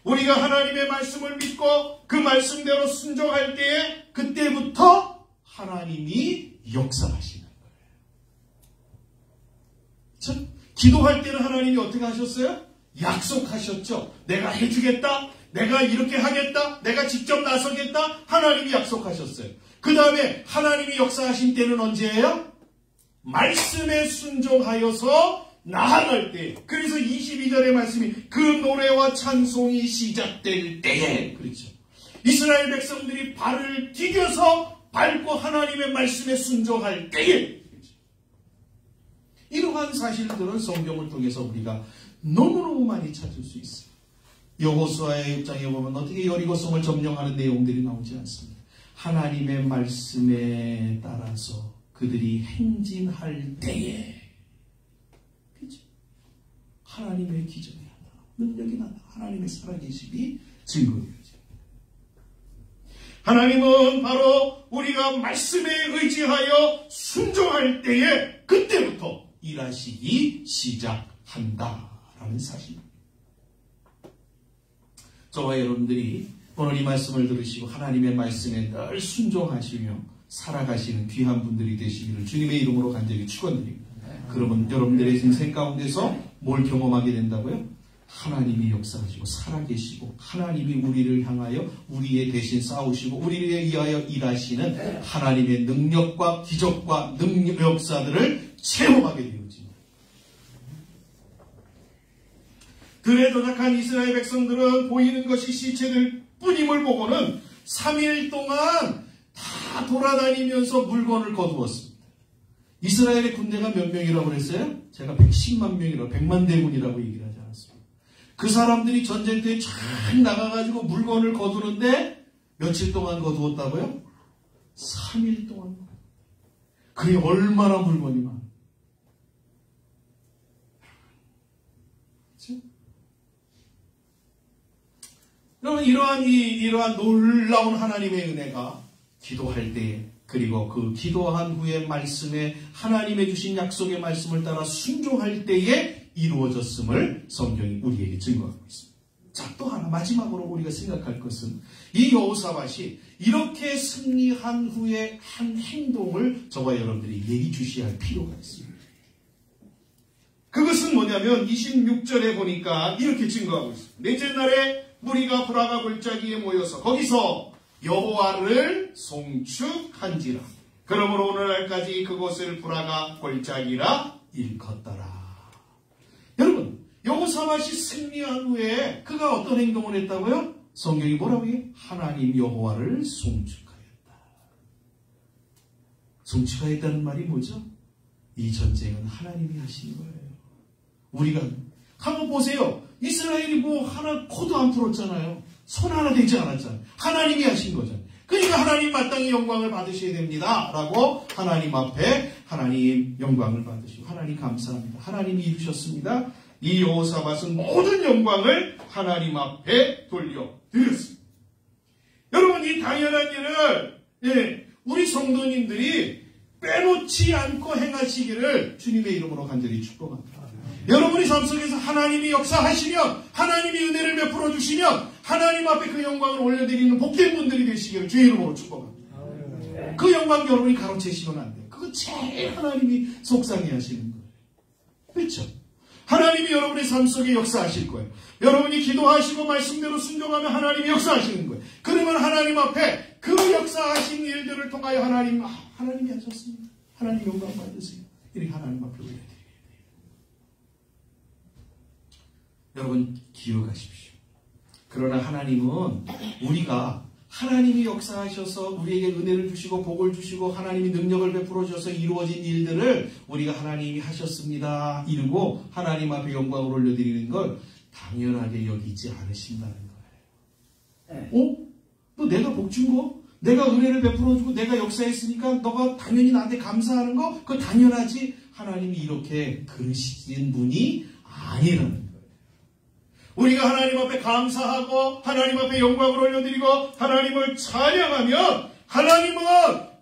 우리가 하나님의 말씀을 믿고 그 말씀대로 순종할 때에 그때부터 하나님이 역사하시는 거예요. 기도할 때는 하나님이 어떻게 하셨어요? 약속하셨죠. 내가 해주겠다. 내가 이렇게 하겠다. 내가 직접 나서겠다. 하나님이 약속하셨어요. 그 다음에 하나님이 역사하신 때는 언제예요? 말씀에 순종하여서 나아갈 때. 그래서 22절의 말씀이 그 노래와 찬송이 시작될 때에 그렇죠. 이스라엘 백성들이 발을 디뎌서 밟고 하나님의 말씀에 순종할 때에 그렇죠. 이러한 사실들은 성경을 통해서 우리가 너무너무 많이 찾을 수 있어요. 여호수아의 6장에 보면 어떻게 여리고성을 점령하는 내용들이 나오지 않습니다. 하나님의 말씀에 따라서 그들이 행진할 때에 그렇죠? 하나님의 기적이 나타나고 능력이 나타나고 하나님의 살아계심이 증거되어집니다. 하나님은 바로 우리가 말씀에 의지하여 순종할 때에 그때부터 일하시기 시작한다라는 사실입니다. 저와 여러분들이 오늘 이 말씀을 들으시고 하나님의 말씀에 늘 순종하시며 살아가시는 귀한 분들이 되시기를 주님의 이름으로 간절히 축원드립니다. 그러면 여러분들의 인생 가운데서 뭘 경험하게 된다고요? 하나님이 역사하시고 살아계시고 하나님이 우리를 향하여 우리의 대신 싸우시고 우리를 위하여 일하시는 하나님의 능력과 기적과 능력 역사들을 체험하게 되어집니다. 들에 도착한 이스라엘 백성들은 보이는 것이 시체들 뿐임을 보고는 3일 동안 다 돌아다니면서 물건을 거두었습니다. 이스라엘의 군대가 몇 명이라고 그랬어요? 제가 110만 명이라고 100만 대군이라고 얘기를 하지 않았습니다. 그 사람들이 전쟁터에 쫙 나가가지고 물건을 거두는데 며칠 동안 거두었다고요? 3일 동안. 그게 얼마나 물건이 많아요. 그렇죠? 여러분 이러한 놀라운 하나님의 은혜가 기도할 때에 그리고 그 기도한 후에 말씀에 하나님의 주신 약속의 말씀을 따라 순종할 때에 이루어졌음을 성경이 우리에게 증거하고 있습니다. 자, 또 하나 마지막으로 우리가 생각할 것은 이 여호사밧이 이렇게 승리한 후에 한 행동을 저와 여러분들이 예의주시할 필요가 있습니다. 그것은 뭐냐면 26절에 보니까 이렇게 증거하고 있습니다. 넷째 날에 무리가 브라가 골짜기에 모여서 거기서 여호와를 송축한지라. 그러므로 오늘날까지 그곳을 브라가 골짜기라 일컫더라. 여러분, 여호사밧이 승리한 후에 그가 어떤 행동을 했다고요? 성경이 뭐라고 해요? 하나님 여호와를 송축하였다. 송축하였다는 말이 뭐죠? 이 전쟁은 하나님이 하신 거예요. 우리가 한번 보세요. 이스라엘이 뭐 하나 코도 안 풀었잖아요. 손 하나 되지 않았잖아요. 하나님이 하신 거잖아요. 그러니까 하나님 마땅히 영광을 받으셔야 됩니다. 라고 하나님 앞에 하나님 영광을 받으시고 하나님 감사합니다. 하나님이 이루셨습니다. 이 여호사밧은 모든 영광을 하나님 앞에 돌려드렸습니다. 여러분, 이 당연한 일을 우리 성도님들이 빼놓지 않고 행하시기를 주님의 이름으로 간절히 축복합니다. 여러분의 삶 속에서 하나님이 역사하시면 하나님이 은혜를 베풀어 주시면 하나님 앞에 그 영광을 올려드리는 복된 분들이 되시기를 주의 이름으로 축복합니다. 그 영광 여러분이 가로채시면 안 돼요. 그거 제일 하나님이 속상해 하시는 거예요. 그렇죠? 하나님이 여러분의 삶 속에 역사하실 거예요. 여러분이 기도하시고 말씀대로 순종하면 하나님이 역사하시는 거예요. 그러면 하나님 앞에 그 역사하신 일들을 통하여 하나님이 하셨습니다. 하나님 영광 받으세요. 이렇게 하나님 앞에 올려드려야 돼요. 여러분 기억하십시오. 그러나 하나님은 우리가 하나님이 역사하셔서 우리에게 은혜를 주시고 복을 주시고 하나님이 능력을 베풀어 주셔서 이루어진 일들을 우리가 하나님이 하셨습니다 이러고 하나님 앞에 영광을 올려드리는 걸 당연하게 여기지 않으신다는 거예요. 너 내가 복 준 거? 내가 은혜를 베풀어 주고 내가 역사했으니까 너가 당연히 나한테 감사하는 거? 그거 당연하지? 하나님이 이렇게 그러시는 분이 아니라는 거예요. 우리가 하나님 앞에 감사하고 하나님 앞에 영광을 올려드리고 하나님을 찬양하면 하나님은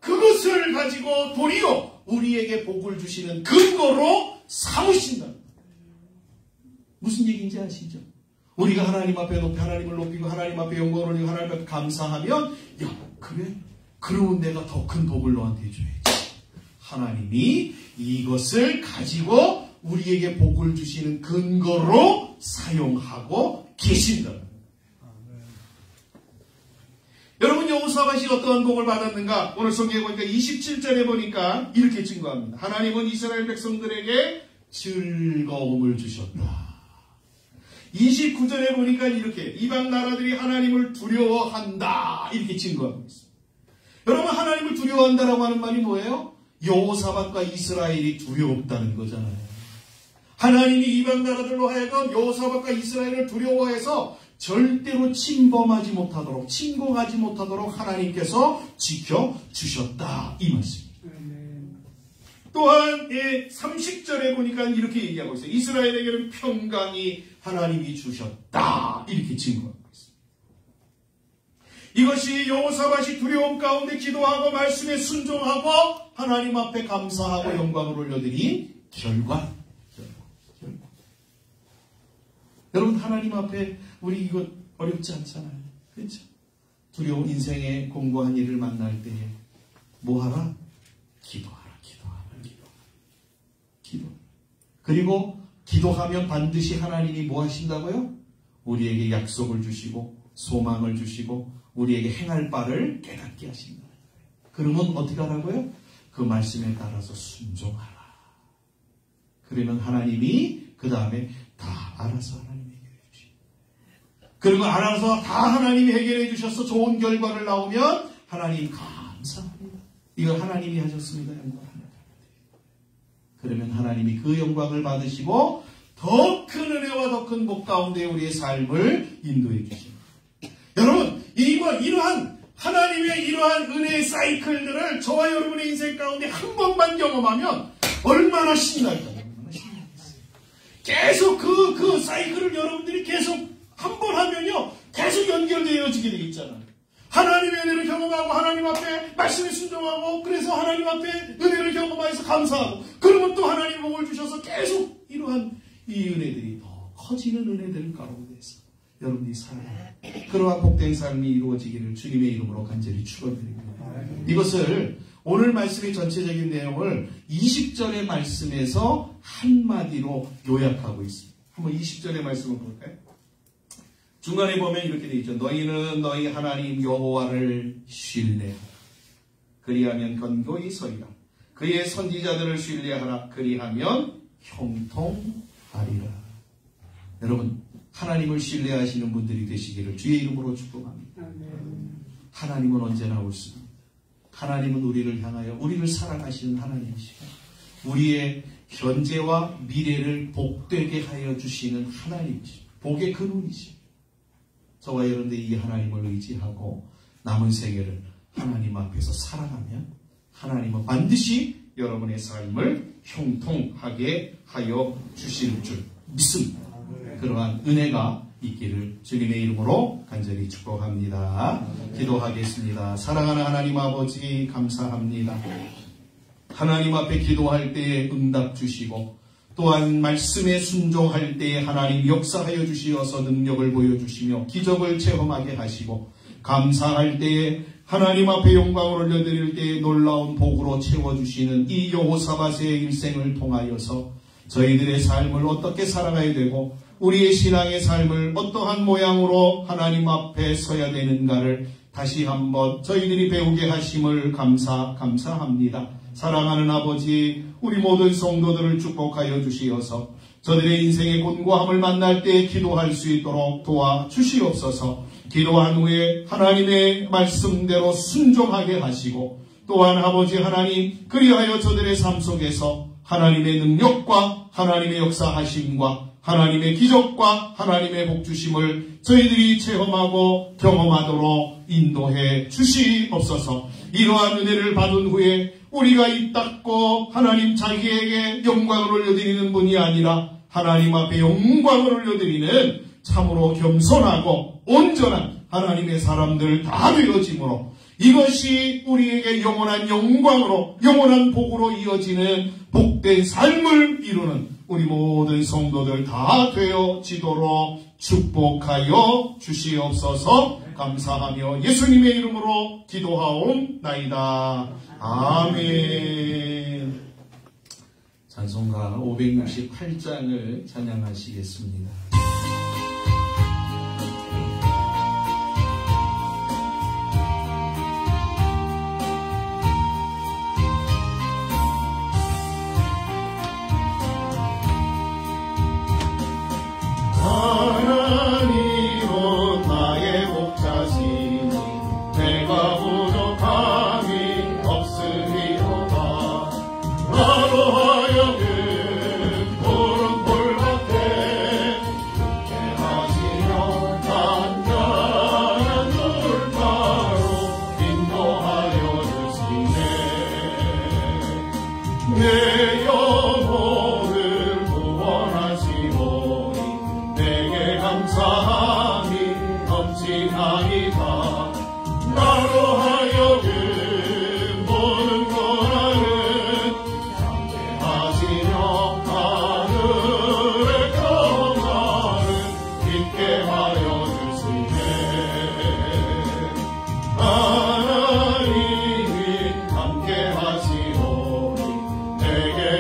그것을 가지고 도리어 우리에게 복을 주시는 근거로 삼으신다. 무슨 얘기인지 아시죠? 우리가 하나님 앞에 하나님을 높이고 하나님 앞에 영광을 올리고 하나님 앞에 감사하면 그래? 그러면 내가 더 큰 복을 너한테 줘야지. 하나님이 이것을 가지고 우리에게 복을 주시는 근거로 사용하고 계신다. 여러분, 여호사밧이 어떠한 복을 받았는가? 오늘 성경에 보니까 27절에 보니까 이렇게 증거합니다. 하나님은 이스라엘 백성들에게 즐거움을 주셨다. 29절에 보니까 이렇게 이방 나라들이 하나님을 두려워한다. 이렇게 증거하고 있습니다. 여러분, 하나님을 두려워한다라고 하는 말이 뭐예요? 여호사밧과 이스라엘이 두려웠다는 거잖아요. 하나님이 이방 나라들로 하여금 여호사밧과 이스라엘을 두려워해서 절대로 침범하지 못하도록 침공하지 못하도록 하나님께서 지켜주셨다. 이 말씀입니다. 또한 30절에 보니까 이렇게 얘기하고 있어요. 이스라엘에게는 평강이 하나님이 주셨다. 이렇게 증거하고 있습니다. 이것이 여호사밧이 두려움 가운데 기도하고 말씀에 순종하고 하나님 앞에 감사하고 영광을 올려드린 결과. 여러분, 하나님 앞에 우리 이거 어렵지 않잖아요. 그렇죠? 두려운 인생의 공고한 일을 만날 때에 뭐하라? 기도하라. 그리고 기도하면 반드시 하나님이 뭐 하신다고요? 우리에게 약속을 주시고 소망을 주시고 우리에게 행할 바를 깨닫게 하신다. 그러면 어떻게 하라고요? 그 말씀에 따라서 순종하라. 그러면 하나님이 그 다음에 다 알아서 하나님이 해결해 주십니다. 그리고 알아서 다 하나님이 해결해 주셔서 좋은 결과를 나오면 하나님 감사합니다. 이걸 하나님이 하셨습니다. 영광합니다. 그러면 하나님이 그 영광을 받으시고 더 큰 은혜와 더 큰 복 가운데 우리의 삶을 인도해 주십니다. 여러분, 이러한 하나님의 이러한 은혜의 사이클들을 저와 여러분의 인생 가운데 한 번만 경험하면 얼마나 신날까요? 얼마나 신나겠어요. 계속 그 사이클을 여러분들이 계속 한 번 하면요, 계속 연결되어지게 되겠잖아요. 하나님의 은혜를 경험하고 하나님 앞에 말씀에 순종하고 그래서 하나님 앞에 은혜를 경험해서 감사하고 그러면 또 하나님 복을 주셔서 계속 이러한 이 은혜들이 더 커지는 은혜들 가운데서 여러분이 살아가는 그러한 복된 삶이 이루어지기를 주님의 이름으로 간절히 축원드립니다. 이것을 오늘 말씀의 전체적인 내용을 20절의 말씀에서 한마디로 요약하고 있습니다. 한번 20절의 말씀을 볼까요? 중간에 보면 이렇게 되어 있죠. 너희는 너희 하나님 여호와를 신뢰하라. 그리하면 견고히 서리라. 그의 선지자들을 신뢰하라. 그리하면 형통하리라. 여러분, 하나님을 신뢰하시는 분들이 되시기를 주의 이름으로 축복합니다. 하나님은 언제나 옳습니다. 하나님은 우리를 향하여 우리를 사랑하시는 하나님이시고 우리의 현재와 미래를 복되게 하여 주시는 하나님이시고 복의 근원이시고 저와 여러분들이 이 하나님을 의지하고 남은 생애를 하나님 앞에서 살아가면 하나님은 반드시 여러분의 삶을 형통하게 하여 주실 줄 믿습니다. 그러한 은혜가 있기를 주님의 이름으로 간절히 축복합니다. 기도하겠습니다. 사랑하는 하나님 아버지 감사합니다. 하나님 앞에 기도할 때에 응답 주시고 또한 말씀에 순종할 때에 하나님 역사하여 주시어서 능력을 보여주시며 기적을 체험하게 하시고 감사할 때에 하나님 앞에 영광을 올려드릴 때에 놀라운 복으로 채워주시는 이 여호사밧의 일생을 통하여서 저희들의 삶을 어떻게 살아가야 되고 우리의 신앙의 삶을 어떠한 모양으로 하나님 앞에 서야 되는가를 다시 한번 저희들이 배우게 하심을 감사합니다. 사랑하는 아버지, 우리 모든 성도들을 축복하여 주시어서 저들의 인생의 곤고함을 만날 때 기도할 수 있도록 도와주시옵소서. 기도한 후에 하나님의 말씀대로 순종하게 하시고 또한 아버지 하나님 그리하여 저들의 삶 속에서 하나님의 능력과 하나님의 역사하심과 하나님의 기적과 하나님의 복주심을 저희들이 체험하고 경험하도록 인도해 주시옵소서. 이러한 은혜를 받은 후에 우리가 입 닫고 하나님 자기에게 영광을 올려드리는 분이 아니라 하나님 앞에 영광을 올려드리는 참으로 겸손하고 온전한 하나님의 사람들 다 되어지므로 이것이 우리에게 영원한 영광으로 영원한 복으로 이어지는 복된 삶을 이루는 우리 모든 성도들 다 되어지도록 축복하여 주시옵소서. 감사하며 예수님의 이름으로 기도하옵나이다. 아멘. 찬송가 568장을 찬양하시겠습니다. 하나님은 나의 복자시니 내가 부족함이 없으리로다. 나로 하여금 푸른 풀밭에 죽게 하시며 단단한 물가로 인도하여 주시네. 내 영혼을 구원하시고 감사함이 넘치나이다. 나로 하여금 보는 고난을 참게 하시며 하늘의 평화를 있게 하여 주시네. 하나님이 함께 하시오니 내게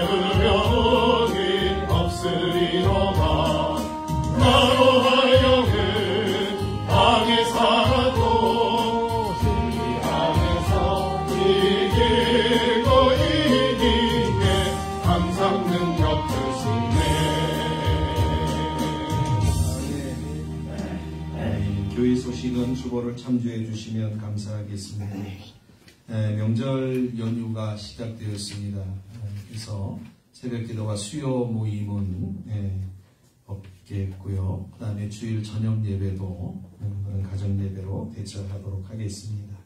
소식은 주보를 참조해 주시면 감사하겠습니다. 명절 연휴가 시작되었습니다. 그래서 새벽기도와 수요 모임은 없겠고요. 그 다음에 주일 저녁 예배도 가정 예배로 대처하도록 하겠습니다.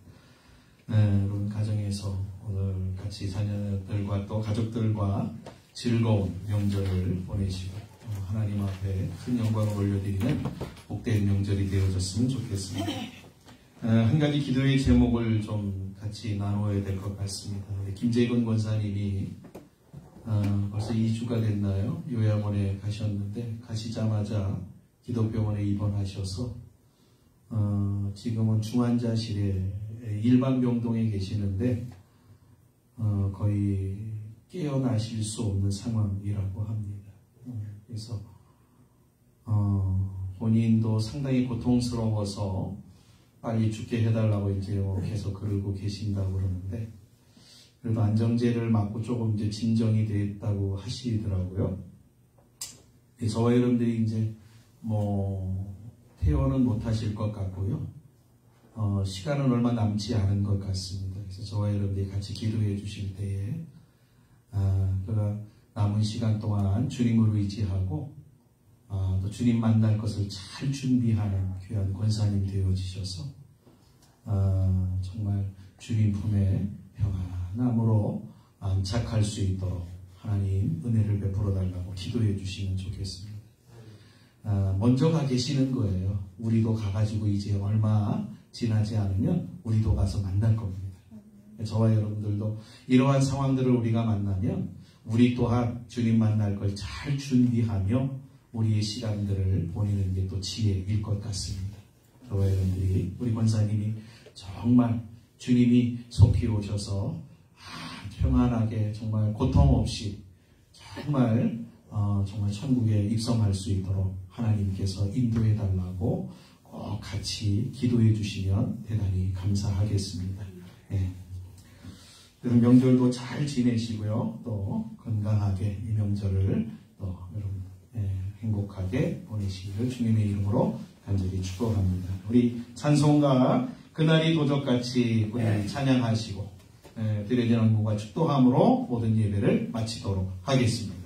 여러분 가정에서 오늘 같이 자녀들과 또 가족들과 즐거운 명절을 보내시고 하나님 앞에 큰 영광을 올려드리는 복된 명절이 되어졌으면 좋겠습니다. 한 가지 기도의 제목을 좀 같이 나눠야 될 것 같습니다. 우리 김재근 권사님이 벌써 2주가 됐나요? 요양원에 가셨는데 가시자마자 기독병원에 입원하셔서 지금은 중환자실에 일반 병동에 계시는데 거의 깨어나실 수 없는 상황이라고 합니다. 그래서 본인도 상당히 고통스러워서 빨리 죽게 해달라고 이제 계속 그러고 계신다고 그러는데 그래도 안정제를 맞고 조금 이제 진정이 됐다고 하시더라고요. 저와 여러분들이 이제 퇴원은 못 하실 것 같고요. 시간은 얼마 남지 않은 것 같습니다. 그래서 저와 여러분들이 같이 기도해 주실 때에 그가 남은 시간 동안 주님을 의지하고 또 주님 만날 것을 잘 준비하는 귀한 권사님 되어주셔서 정말 주님 품에 평안함으로 안착할 수 있도록 하나님 은혜를 베풀어 달라고 기도해 주시면 좋겠습니다. 먼저 가 계시는 거예요. 우리도 가가지고 이제 얼마 지나지 않으면 우리도 가서 만날 겁니다. 저와 여러분들도 이러한 상황들을 우리가 만나면 우리 또한 주님 만날 걸 잘 준비하며 우리의 시간들을 보내는 게 또 지혜일 것 같습니다. 저와 여러분들이 우리 권사님이 정말 주님이 속히 오셔서 평안하게 정말 고통 없이 정말 천국에 입성할 수 있도록 하나님께서 인도해 달라고 꼭 같이 기도해 주시면 대단히 감사하겠습니다. 그래서 명절도 잘 지내시고요. 또 건강하게 이 명절을 또 여러분 행복하게 보내시기를 주님의 이름으로 간절히 축복합니다. 우리 찬송가 그날이 도적같이 우리 찬양하시고 드려진 언문과 축도함으로 모든 예배를 마치도록 하겠습니다.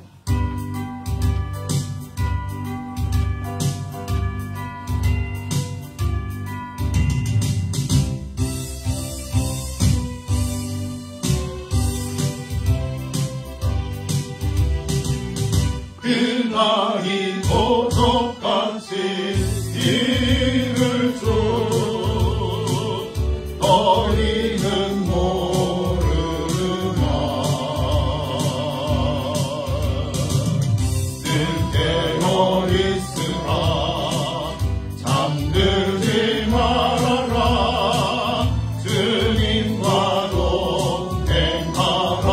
그날이 도적같이 이를 주 너희는 모르나 늘 깨어 있으라 잠들지 말아라 주님과 동행하라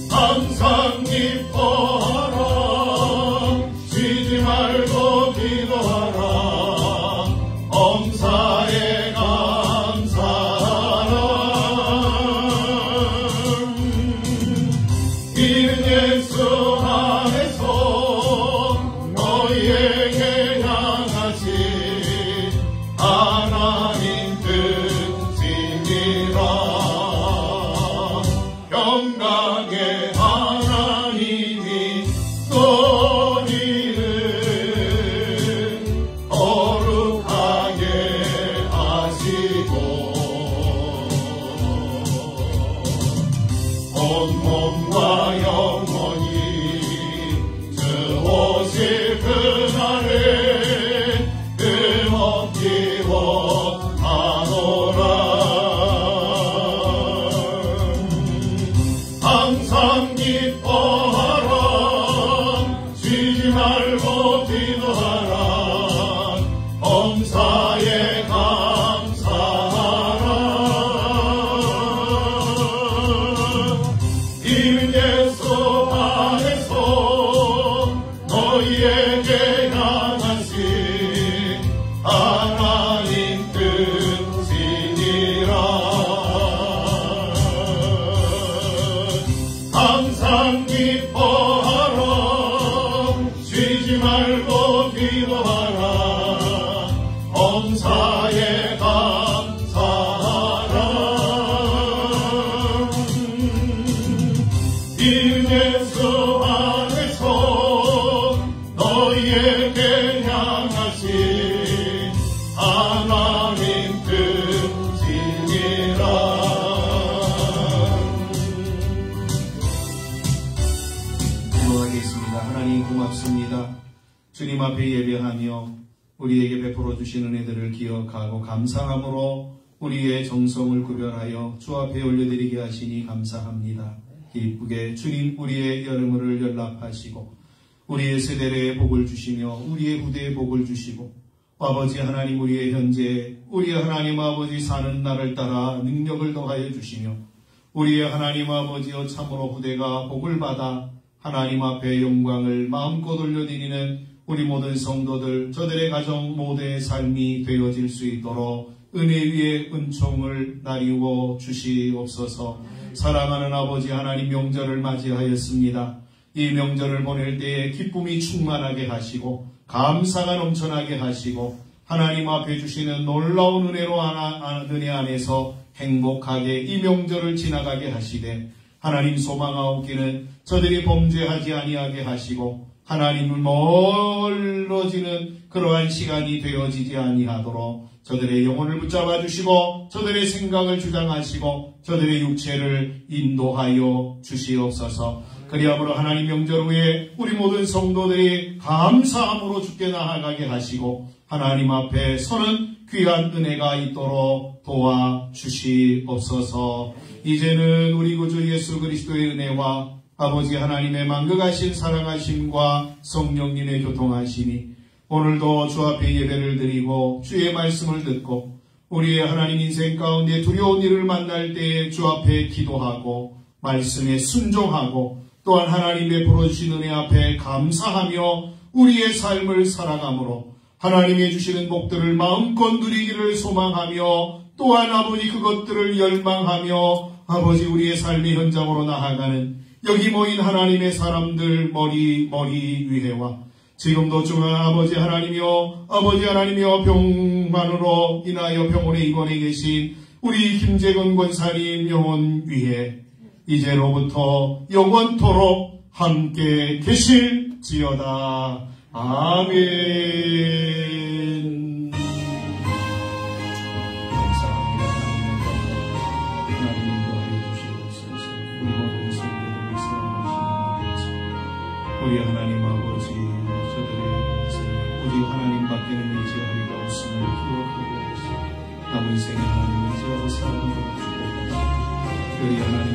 항상 기뻐하라 쉬지 말고 기도하라 엄사에 감사하라 이는 예수 안에서 너희에게 향하신 하나님 뜻이니라 영광의 하나님이 너희를 거룩하게 하시고 온몸과 영원히 주오실 그날에 흠없기 원하노라 항상 기뻐하라 쉬지 말고 기도하라 엄사에 감사하라 이는 하나님 앞에 예배하며 우리에게 베풀어 주신 은혜들을 기억하고 감사함으로 우리의 정성을 구별하여 주 앞에 올려드리게 하시니 감사합니다. 기쁘게 주님 우리의 여러분을 연락하시고 우리의 세대에 복을 주시며 우리의 후대에 복을 주시고 아버지 하나님 우리의 현재 우리의 하나님 아버지 사는 날을 따라 능력을 더하여 주시며 우리의 하나님 아버지여 참으로 후대가 복을 받아 하나님 앞에 영광을 마음껏 올려드리는 우리 모든 성도들 저들의 가정 모두의 삶이 되어질 수 있도록 은혜 위에 은총을 나리워 주시옵소서. 사랑하는 아버지 하나님 명절을 맞이하였습니다. 이 명절을 보낼 때에 기쁨이 충만하게 하시고 감사가 넘쳐나게 하시고 하나님 앞에 주시는 놀라운 은혜로 은혜 안에서 행복하게 이 명절을 지나가게 하시되 하나님 소망하옵기는 저들이 범죄하지 아니하게 하시고 하나님을 멀어지는 그러한 시간이 되어지지 아니하도록 저들의 영혼을 붙잡아 주시고 저들의 생각을 주장하시고 저들의 육체를 인도하여 주시옵소서. 그리함으로 하나님 명절 후에 우리 모든 성도들이 감사함으로 주께 나아가게 하시고 하나님 앞에 서는 귀한 은혜가 있도록 도와주시옵소서. 이제는 우리 구주 예수 그리스도의 은혜와 아버지 하나님의 만극하신 사랑하심과 성령님의 교통하심이 오늘도 주 앞에 예배를 드리고 주의 말씀을 듣고 우리의 하나님 인생 가운데 두려운 일을 만날 때에 주 앞에 기도하고 말씀에 순종하고 또한 하나님 베풀어 주신 은혜 앞에 감사하며 우리의 삶을 살아감으로 하나님이 주시는 복들을 마음껏 누리기를 소망하며 또한 아버지 그것들을 열망하며 아버지 우리의 삶의 현장으로 나아가는 여기 모인 하나님의 사람들 머리 위에와 지금도 중앙 아버지 하나님이여 병만으로 인하여 병원에 입원해 계신 우리 김재건 권사님 영혼 위에 이제로부터 영원토록 함께 계실지어다. 아멘. 감사합니다. 하나님 인도하여 주시옵소서. 우리 모든 성도들을 사랑하시는 우리 하나님 아버지 저들의 생을 오직 하나님밖에는 의지하리가 없음을 기억하게 하시고 남은 생에 하나님 의지하고 사랑하고 주옵소서. 우리 하나님